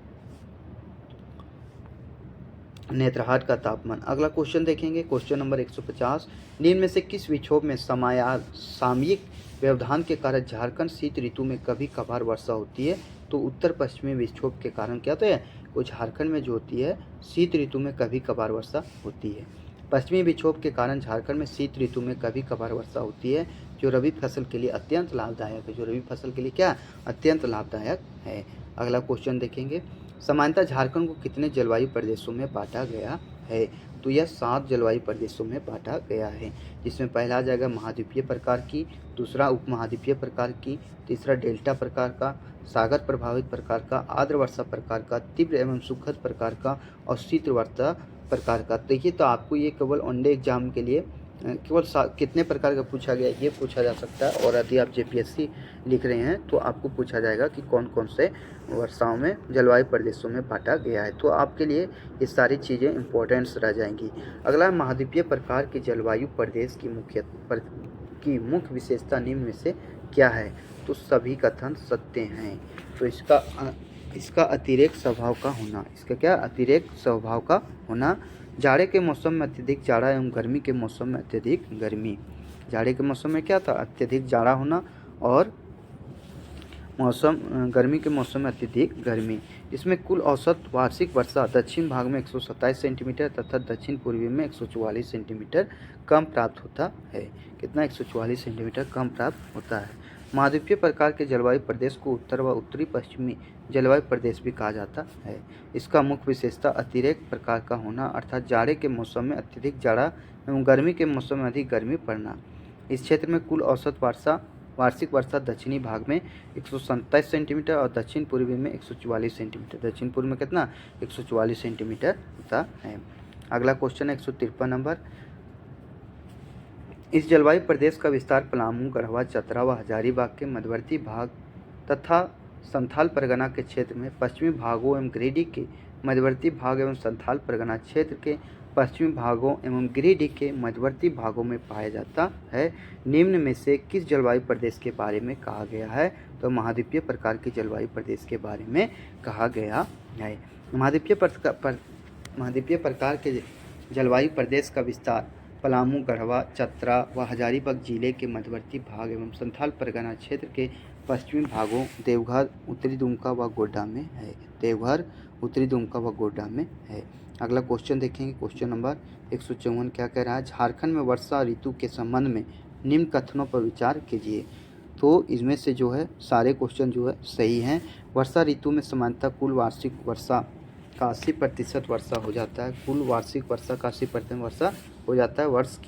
नेतरहाट का तापमान। अगला क्वेश्चन देखेंगे, क्वेश्चन नंबर 150। निम्न में से किस विक्षोभ में सामयिक व्यवधान के कारण झारखंड शीत ऋतु में कभी कभार वर्षा होती है? तो उत्तर पश्चिमी विक्षोभ के कारण क्या होता है? वो झारखंड में जो होती है शीत ऋतु में कभी कभार वर्षा होती है। पश्चिमी विक्षोभ के कारण झारखंड में शीत ऋतु में कभी कभार वर्षा होती है, जो रबी फसल के लिए अत्यंत लाभदायक है। जो रबी फसल के लिए क्या? अत्यंत लाभदायक है। अगला क्वेश्चन देखेंगे, सामान्यतः झारखंड को कितने जलवायु प्रदेशों में बांटा गया है? तो यह 7 जलवायु प्रदेशों में बांटा गया है, जिसमें पहला आ जाएगा महाद्वीपीय प्रकार की, दूसरा उपमहाद्वीपीय प्रकार की, तीसरा डेल्टा प्रकार का, सागर प्रभावित प्रकार का, आर्द्र वर्षा प्रकार का, तीव्र एवं सुखद प्रकार का और शीत वर्षा प्रकार का। देखिए तो आपको ये केवल वनडे एग्जाम के लिए केवल कितने प्रकार का पूछा गया ये पूछा जा सकता है, और यदि आप जेपीएससी लिख रहे हैं तो आपको पूछा जाएगा कि कौन कौन से वर्षाओं में जलवायु प्रदेशों में बांटा गया है। तो आपके लिए ये सारी चीज़ें इंपॉर्टेंट्स रह जाएंगी। अगला, महाद्वीपीय प्रकार के जलवायु प्रदेश की मुख्य विशेषता निम्न में से क्या है? तो सभी कथन सत्य हैं। तो इसका अतिरेक स्वभाव का होना। इसका क्या? अतिरेक स्वभाव का होना। जाड़े के मौसम में अत्यधिक जाड़ा एवं गर्मी के मौसम में अत्यधिक गर्मी। जाड़े के मौसम में क्या था? अत्यधिक जाड़ा होना, और गर्मी के मौसम में अत्यधिक गर्मी। इसमें कुल औसत वार्षिक वर्षा दक्षिण भाग में 127 सेंटीमीटर तथा दक्षिण पूर्वी में 144 सेंटीमीटर कम प्राप्त होता है। कितना? 144 सेंटीमीटर कम प्राप्त होता है। महाद्वीपीय प्रकार के जलवायु प्रदेश को उत्तर व उत्तरी पश्चिमी जलवायु प्रदेश भी कहा जाता है। इसका मुख्य विशेषता अतिरेक प्रकार का होना, अर्थात जाड़े के मौसम में अत्यधिक जाड़ा एवं गर्मी के मौसम में अधिक गर्मी पड़ना। इस क्षेत्र में कुल औसत वार्षिक वर्षा दक्षिणी भाग में 127 सेंटीमीटर और दक्षिण पूर्वी में 144 सेंटीमीटर। दक्षिण पूर्व में कितना? 144 सेंटीमीटर होता है। अगला क्वेश्चन है 153 नंबर। इस जलवायु प्रदेश का विस्तार पलामू, गढ़वा, चतरा व हजारीबाग के मध्यवर्ती भाग तथा संथाल परगना के क्षेत्र में पश्चिमी भागों एवं गिरिडीह के मध्यवर्ती भाग एवं संथाल परगना क्षेत्र के पश्चिमी भागों एवं गिरिडीह के मध्यवर्ती भागों में पाया जाता है। निम्न में से किस जलवायु प्रदेश के बारे में कहा गया है? तो महाद्वीपीय प्रकार के जलवायु प्रदेश के बारे में कहा गया है। महाद्वीपीय प्रकार के जलवायु प्रदेश का विस्तार पलामू, गढ़वा, चतरा व हजारीबाग जिले के मध्यवर्ती भाग एवं संथाल परगना क्षेत्र के पश्चिमी भागों, देवघर, उत्तरी दुमका व गोड्डा में है। देवघर, उत्तरी दुमका व गोड्डा में है। अगला क्वेश्चन देखेंगे, क्वेश्चन नंबर 154 क्या कह रहा है, झारखंड में वर्षा ऋतु के संबंध में निम्न कथनों पर विचार कीजिए। तो इसमें से जो है सारे क्वेश्चन जो है सही हैं। वर्षा ऋतु में सामान्यतः कुल वार्षिक वर्षा का 80% वर्षा हो जाता है। कुल वार्षिक वर्षा का 80% वर्षा हो जाता है। वर्षा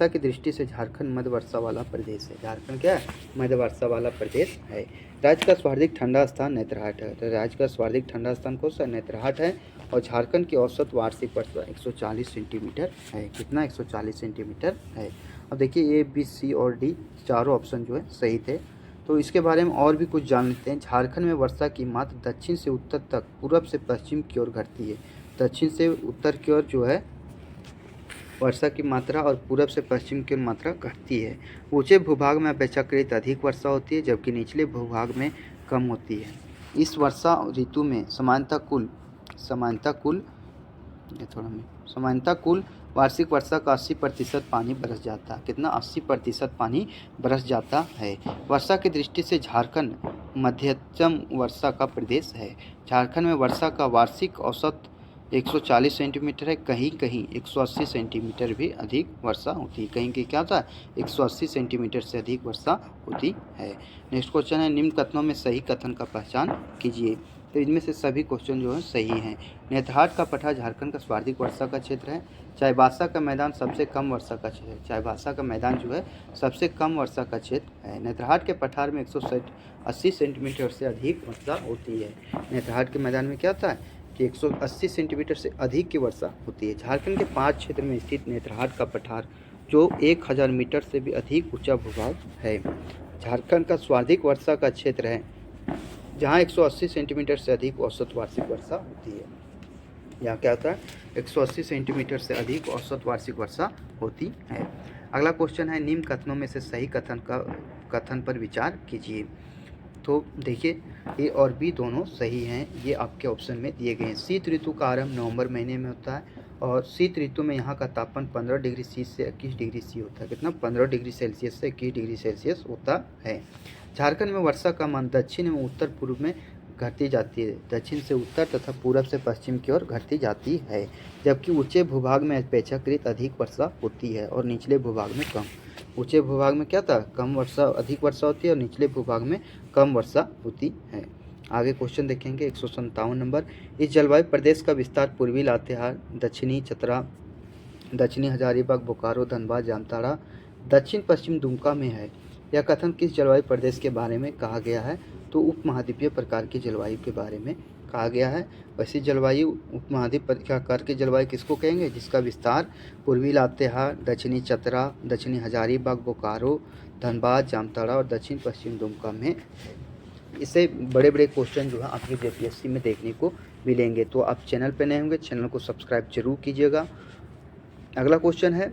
की दृष्टि से झारखंड मध्य वर्षा वाला प्रदेश है। झारखंड क्या है, मध्य वर्षा वाला प्रदेश है। राज्य का सर्वाधिक ठंडा स्थान नेतरहाट है। तो राज्य का सर्वाधिक ठंडा स्थान कौन सा, नेतरहाट है। और झारखंड की औसत वार्षिक वर्षा 140 सेंटीमीटर है। कितना, 140 सेंटीमीटर है। अब देखिए A, B, C और D चारों ऑप्शन जो है सही थे। तो इसके बारे में और भी कुछ जान लेते हैं। झारखंड में वर्षा की मात्रा दक्षिण से उत्तर तक, पूर्व से पश्चिम की ओर घटती है। दक्षिण से उत्तर की ओर जो है वर्षा की मात्रा और पूरब से पश्चिम की ओर मात्रा घटती है। ऊंचे भूभाग में अपेक्षाकृत अधिक वर्षा होती है, जबकि निचले भूभाग में कम होती है। इस वर्षा ऋतु में सामान्यतः कुल वार्षिक वर्षा का 80% पानी बरस जाता है। कितना, 80% पानी बरस जाता है। वर्षा की दृष्टि से झारखंड मध्यम वर्षा का प्रदेश है। झारखंड में वर्षा का वार्षिक औसत 140 सेंटीमीटर है। कहीं कहीं 180 सेंटीमीटर भी अधिक वर्षा होती है। कहीं कहीं क्या होता है, 180 सेंटीमीटर से अधिक वर्षा होती है। नेक्स्ट क्वेश्चन है, निम्न कथनों में सही कथन का पहचान कीजिए। तो इनमें से सभी क्वेश्चन जो है सही हैं। नेतरहाट का पठार झारखंड का सर्वाधिक वर्षा का क्षेत्र है। चाईबासा का मैदान सबसे कम वर्षा का क्षेत्र है। चाईबासा का मैदान जो है सबसे कम वर्षा का क्षेत्र है। नेतरहाट के पठार में 180 सेंटीमीटर से अधिक वर्षा होती है। नेतरहाट के मैदान में क्या होता है कि 180 सेंटीमीटर से अधिक की वर्षा होती है। झारखंड के 5 क्षेत्र में स्थित नेतरहाट का पठार जो 1000 मीटर से भी अधिक ऊंचा भूभाग है। झारखंड का सर्वाधिक वर्षा का क्षेत्र है, जहां 180 सेंटीमीटर से अधिक औसत वार्षिक वर्षा होती है। यहाँ क्या होता है, 180 सेंटीमीटर से अधिक औसत वार्षिक वर्षा होती है। अगला क्वेश्चन है, निम्न कथनों में से सही कथन पर विचार कीजिए। तो देखिए A और B दोनों सही हैं, ये आपके ऑप्शन में दिए गए हैं। शीत ऋतु का आरंभ नवंबर महीने में होता है और शीत ऋतु में यहाँ का तापमान 15 डिग्री C से 21 डिग्री C होता है। कितना, 15 डिग्री सेल्सियस से 21 डिग्री सेल्सियस होता है। झारखंड में वर्षा का मान दक्षिण एवं उत्तर पूर्व में घटती जाती है। दक्षिण से उत्तर तथा पूरब से पश्चिम की ओर घटती जाती है, जबकि ऊंचे भूभाग में अपेक्षाकृत अधिक वर्षा होती है और निचले भूभाग में कम। ऊंचे भूभाग में क्या था, अधिक वर्षा होती है और निचले भूभाग में कम वर्षा होती है। आगे क्वेश्चन देखेंगे 157 नंबर, इस जलवायु प्रदेश का विस्तार पूर्वी लातेहार, दक्षिणी चतरा, दक्षिणी हजारीबाग, बोकारो, धनबाद, जामताड़ा, दक्षिण पश्चिम दुमका में है। यह कथन किस जलवायु प्रदेश के बारे में कहा गया है, तो उपमहाद्वीपीय प्रकार की जलवायु के बारे में कहा गया है। वैसी जलवायु उपमहाद्वीपीय प्रकार की जलवायु किसको कहेंगे, जिसका विस्तार पूर्वी लातेहार, दक्षिणी चतरा, दक्षिणी हजारीबाग, बोकारो, धनबाद, जामताड़ा और दक्षिण पश्चिम दुमका में है। इससे बड़े बड़े क्वेश्चन जो है आपकी JPSC में देखने को मिलेंगे। तो आप चैनल पर नए होंगे, चैनल को सब्सक्राइब जरूर कीजिएगा। अगला क्वेश्चन है,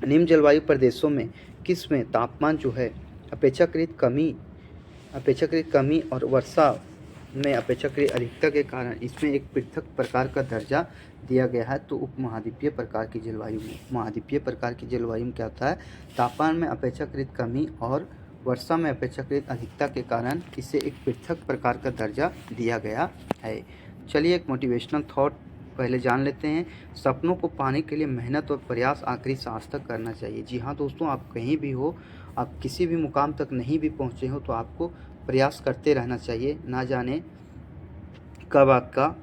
निम्न जलवायु प्रदेशों में किस में तापमान जो है अपेक्षाकृत कमी और वर्षा में अपेक्षाकृत अधिकता के कारण इसमें एक पृथक प्रकार का दर्जा दिया गया है। तो उपमहाद्वीपीय प्रकार की जलवायु में क्या होता है, तापमान में अपेक्षाकृत कमी और वर्षा में अपेक्षाकृत अधिकता के कारण इसे एक पृथक प्रकार का दर्जा दिया गया है। चलिए एक मोटिवेशनल थॉट पहले जान लेते हैं। सपनों को पाने के लिए मेहनत और प्रयास आखिरी सांस तक करना चाहिए। जी हाँ दोस्तों, आप कहीं भी हो, आप किसी भी मुकाम तक नहीं भी पहुँचे हो, तो आपको प्रयास करते रहना चाहिए। ना जाने कब आपका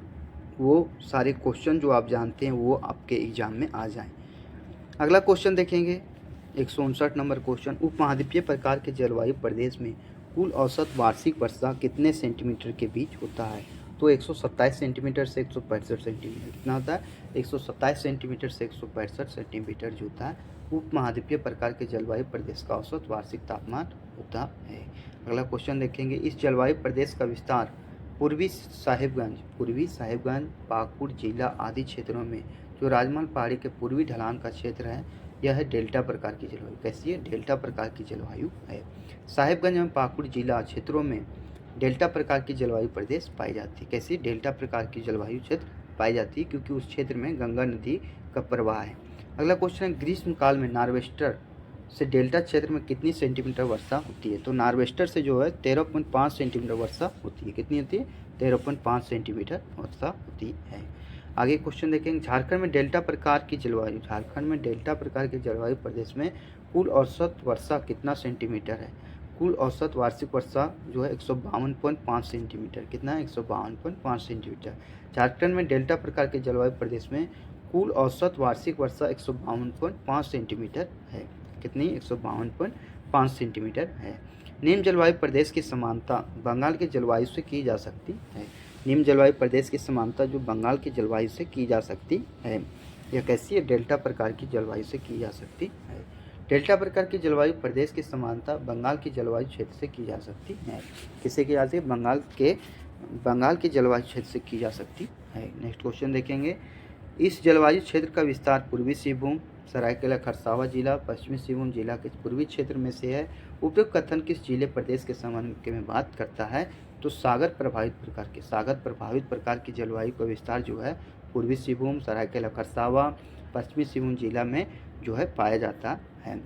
वो सारे क्वेश्चन जो आप जानते हैं वो आपके एग्ज़ाम में आ जाएं। अगला क्वेश्चन देखेंगे 159 नंबर क्वेश्चन, उपमहाद्वीपीय प्रकार के जलवायु प्रदेश में कुल औसत वार्षिक वर्षा कितने सेंटीमीटर के बीच होता है। तो 127 सेंटीमीटर से 165 सेंटीमीटर। कितना होता है, 127 सेंटीमीटर से 165 सेंटीमीटर जो होता है उपमहाद्वीपीय प्रकार के जलवायु प्रदेश का औसत वार्षिक तापमान होता है। अगला क्वेश्चन देखेंगे, इस जलवायु प्रदेश का विस्तार पूर्वी साहिबगंज, पाकुड़ जिला आदि क्षेत्रों में जो राजमहल पहाड़ी के पूर्वी ढलान का क्षेत्र है, यह है डेल्टा प्रकार की जलवायु। कैसी है, डेल्टा प्रकार की जलवायु है। साहिबगंज एवं पाकुड़ जिला क्षेत्रों में डेल्टा प्रकार की जलवायु प्रदेश पाई जाती है। कैसी, डेल्टा प्रकार की जलवायु क्षेत्र पाई जाती है, क्योंकि उस क्षेत्र में गंगा नदी का प्रवाह है। अगला क्वेश्चन है, ग्रीष्म काल में नार्वेस्टर से डेल्टा क्षेत्र में कितनी सेंटीमीटर वर्षा होती है। तो नार्वेस्टर से जो है 13.5 सेंटीमीटर वर्षा होती है। कितनी होती है, 13.5 सेंटीमीटर वर्षा होती है। आगे क्वेश्चन देखेंगे, झारखंड में डेल्टा प्रकार की जलवायु, झारखंड में डेल्टा प्रकार के जलवायु प्रदेश में कुल औसत वर्षा कितना सेंटीमीटर है? कुल औसत वार्षिक वर्षा जो है 152.5 सेंटीमीटर, कितना है? 152.5 सेंटीमीटर। झारखंड में डेल्टा प्रकार के जलवायु प्रदेश में कुल औसत वार्षिक वर्षा 152.5 सेंटीमीटर है। कितनी? 152.5 सेंटीमीटर है। निम्न जलवायु प्रदेश की समानता बंगाल के जलवायु से की जा सकती है। निम्न जलवायु प्रदेश की समानता जो बंगाल की जलवायु से की जा सकती है, यह कैसी है? डेल्टा प्रकार की जलवायु से की जा सकती है। डेल्टा प्रकार की जलवायु प्रदेश की समानता बंगाल की जलवायु क्षेत्र से की जा सकती है। किससे की जाती है? बंगाल के जलवायु क्षेत्र से की जा सकती है। नेक्स्ट क्वेश्चन देखेंगे, इस जलवायु क्षेत्र का विस्तार पूर्वी सिंहभूम, सरायकेला खरसावा जिला, पश्चिमी सिंहभूम जिला के पूर्वी क्षेत्र में से है। उपयुक्त कथन किस जिले प्रदेश के संबंध में बात करता है? तो सागर प्रभावित प्रकार की जलवायु का विस्तार जो है पूर्वी सिंहभूम, सरायकेला खरसावा, पश्चिमी सिंहभूम जिला में जो है पाया जाता है।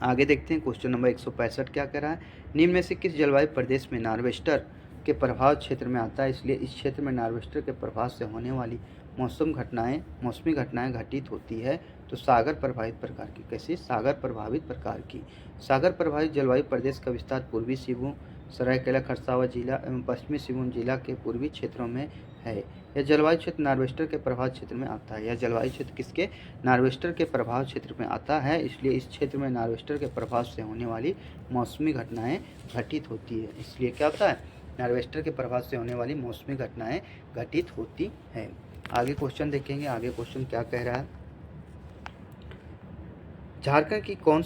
आगे देखते हैं क्वेश्चन नंबर 165 क्या कह रहा है, निम्न में से किस जलवायु प्रदेश में नार्वेस्टर के प्रभाव क्षेत्र में आता है, इसलिए इस क्षेत्र में नार्वेस्टर के प्रभाव से होने वाली मौसमी घटनाएं घटित होती है? तो सागर प्रभावित प्रकार की। कैसी? सागर प्रभावित प्रकार की। सागर प्रभावित जलवायु प्रदेश का विस्तार पूर्वी सिंहभूम, सरायकेला खरसावा जिला एवं पश्चिमी सिंहभूम जिला के पूर्वी क्षेत्रों में है। यह जलवायु क्षेत्र नार्वेस्टर के प्रभाव क्षेत्र में आता है। यह जलवायु क्षेत्र किसके? नार्वेस्टर के प्रभाव क्षेत्र में आता है, इसलिए इस क्षेत्र में नार्वेस्टर के प्रभाव से होने वाली मौसमी घटनाएं घटित होती है। इसलिए क्या होता है? नार्वेस्टर के प्रभाव से होने वाली मौसमी घटनाएं घटित होती है। आगे क्वेश्चन देखेंगे, आगे क्वेश्चन क्या कह रहा है, झारखंड की कौन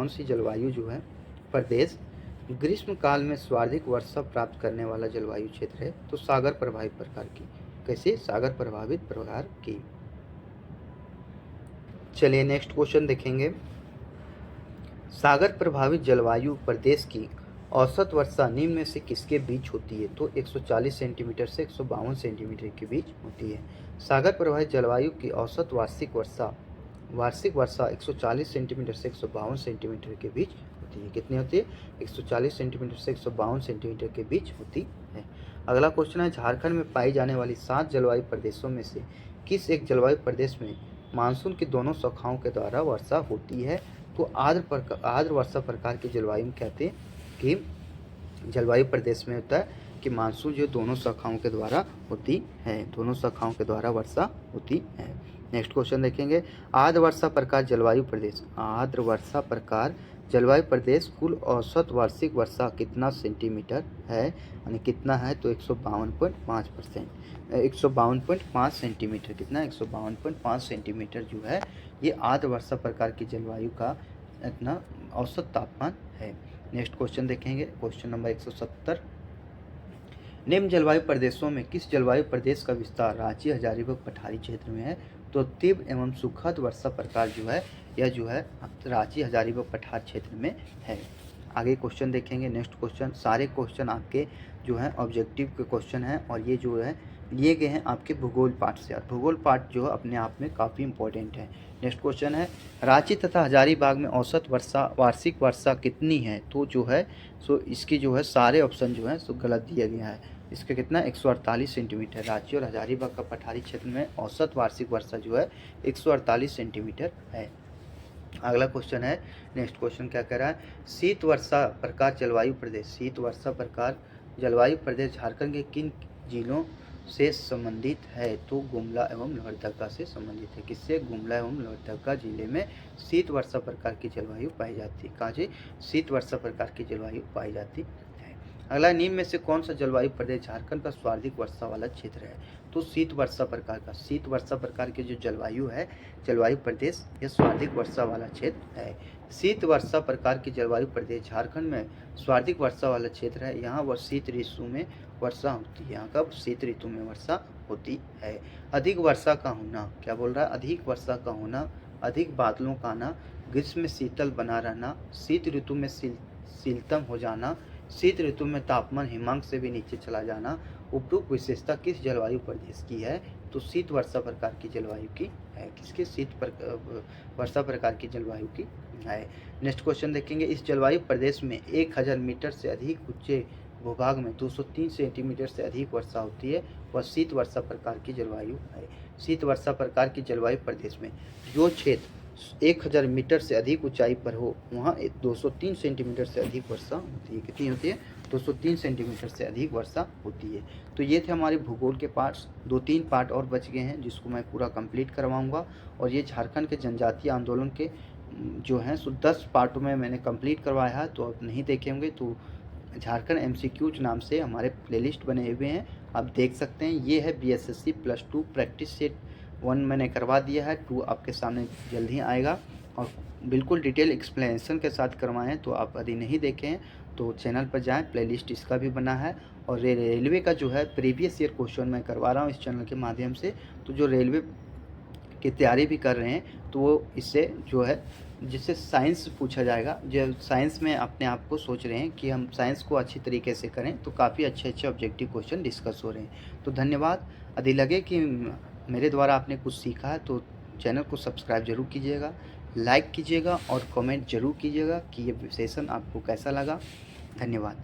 सी जलवायु जो है प्रदेश ग्रीष्म काल में सर्वाधिक वर्षा प्राप्त करने वाला जलवायु क्षेत्र है? तो सागर प्रभावित प्रकार की। कैसे? सागर प्रभावित प्रकार की। चलिए नेक्स्ट क्वेश्चन देखेंगे, सागर प्रभावित जलवायु प्रदेश की औसत वर्षा निम्न में से किसके बीच होती है? तो 140 सेंटीमीटर से 152 सेंटीमीटर के बीच होती है। सागर प्रभावित जलवायु की औसत वार्षिक वर्षा 140 सेंटीमीटर से 152 सेंटीमीटर के बीच होती है। कितनी होती है? 140 सेंटीमीटर से 152 सेंटीमीटर के बीच होती है। अगला क्वेश्चन है, झारखंड में पाई जाने वाली 7 जलवायु प्रदेशों में से किस एक जलवायु प्रदेश में मानसून की दोनों शाखाओं के द्वारा वर्षा होती है? तो आर्द्र वर्षा प्रकार की जलवायु में कहते हैं कि जलवायु प्रदेश में होता है कि मानसून जो दोनों शाखाओं के द्वारा होती है, दोनों शाखाओं के द्वारा वर्षा होती है। नेक्स्ट क्वेश्चन देखेंगे, आर्द्र वर्षा प्रकार जलवायु प्रदेश कुल औसत वार्षिक वर्षा कितना सेंटीमीटर है? यानी कितना है? तो 152.5 सेंटीमीटर। कितना? 152.5 सेंटीमीटर जो है ये आर्द्र वर्षा प्रकार की जलवायु का इतना औसत तापमान है। नेक्स्ट क्वेश्चन देखेंगे, क्वेश्चन नंबर 170, निम्न जलवायु प्रदेशों में किस जलवायु प्रदेश का विस्तार रांची, हजारीबाग, पठारी क्षेत्र में है? तो तीव्र एवं सुखद वर्षा प्रकार जो है यह जो है रांची, हजारीबाग, पठार क्षेत्र में है। आगे क्वेश्चन देखेंगे, नेक्स्ट क्वेश्चन, सारे क्वेश्चन आपके जो है ऑब्जेक्टिव के क्वेश्चन हैं और ये जो है लिए गए हैं आपके भूगोल पाठ से, और भूगोल पाठ जो है अपने आप में काफ़ी इंपॉर्टेंट है। नेक्स्ट क्वेश्चन है, रांची तथा हजारीबाग में औसत वार्षिक वर्षा कितनी है? तो जो है सो इसकी जो है सारे ऑप्शन जो है सो गलत दिया गया है। इसका कितना? 148 सेंटीमीटर। रांची और हजारीबाग का पठारी क्षेत्र में औसत वार्षिक वर्षा जो है 148 सेंटीमीटर है। अगला क्वेश्चन है, नेक्स्ट क्वेश्चन क्या कह रहा है, शीत वर्षा प्रकार जलवायु प्रदेश झारखंड के किन जिलों से संबंधित है? तो गुमला एवं लोहरदगा से संबंधित है। किससे? गुमला एवं लोहरदगा जिले में शीत वर्षा प्रकार की जलवायु पाई जाती है। कहाँ से? शीत वर्षा प्रकार की जलवायु पाई जाती है। अगला, निम्न में से कौन सा जलवायु प्रदेश झारखंड का सर्वाधिक वर्षा वाला क्षेत्र है? तो शीत वर्षा प्रकार की जो जलवायु प्रदेश यह सर्वाधिक वर्षा वाला क्षेत्र है। शीत वर्षा प्रकार की जलवायु प्रदेश झारखंड में सर्वाधिक वर्षा वाला क्षेत्र है। यहाँ वह शीत ऋतु में वर्षा होती है। यहाँ कब? शीत ऋतु में वर्षा होती है। अधिक वर्षा का होना, क्या बोल रहा है? अधिक वर्षा का होना, अधिक बादलों का आना, ग्रीष्म में शीतल बना रहना, शीत ऋतु में शीतलतम हो जाना, शीत ऋतु में तापमान हिमांक से भी नीचे चला जाना, उपरोक्त विशेषता किस जलवायु प्रदेश की है? तो शीत वर्षा प्रकार की जलवायु की है। किसके? वर्षा प्रकार की जलवायु की है। नेक्स्ट क्वेश्चन देखेंगे, इस जलवायु प्रदेश में 1000 मीटर से अधिक ऊंचे भूभाग में 203 सेंटीमीटर से अधिक वर्षा होती है वह शीत वर्षा प्रकार की जलवायु है। शीत वर्षा प्रकार की जलवायु प्रदेश में जो क्षेत्र 1000 मीटर से अधिक ऊंचाई पर हो वहाँ 203 सेंटीमीटर से अधिक वर्षा होती है। कितनी होती है? 203 सेंटीमीटर से अधिक वर्षा होती है। तो ये थे हमारे भूगोल के पार्ट्स। 2-3 पार्ट और बच गए हैं जिसको मैं पूरा कंप्लीट करवाऊंगा। और ये झारखंड के जनजातीय आंदोलन के जो हैं सो 10 पार्टों में मैंने कंप्लीट करवाया है। तो आप नहीं देखे होंगे तो झारखंड MCQs नाम से हमारे प्लेलिस्ट बने हुए हैं, आप देख सकते हैं। ये है BSSC +2 प्रैक्टिस सेट 1 मैंने करवा दिया है, 2 आपके सामने जल्द ही आएगा और बिल्कुल डिटेल एक्सप्लेनेशन के साथ करवाए हैं। तो आप यदि नहीं देखे हैं तो चैनल पर जाएं, प्लेलिस्ट इसका भी बना है। और रेलवे का जो है प्रीवियस ईयर क्वेश्चन मैं करवा रहा हूँ इस चैनल के माध्यम से। तो जो रेलवे की तैयारी भी कर रहे हैं तो वो इससे जो है जिससे साइंस पूछा जाएगा, जो साइंस में अपने आप को सोच रहे हैं कि हम साइंस को अच्छी तरीके से करें तो काफ़ी अच्छे ऑब्जेक्टिव क्वेश्चन डिस्कस हो रहे हैं। तो धन्यवाद। यदि लगे कि मेरे द्वारा आपने कुछ सीखा है तो चैनल को सब्सक्राइब जरूर कीजिएगा, लाइक कीजिएगा और कमेंट जरूर कीजिएगा कि ये सेशन आपको कैसा लगा। धन्यवाद।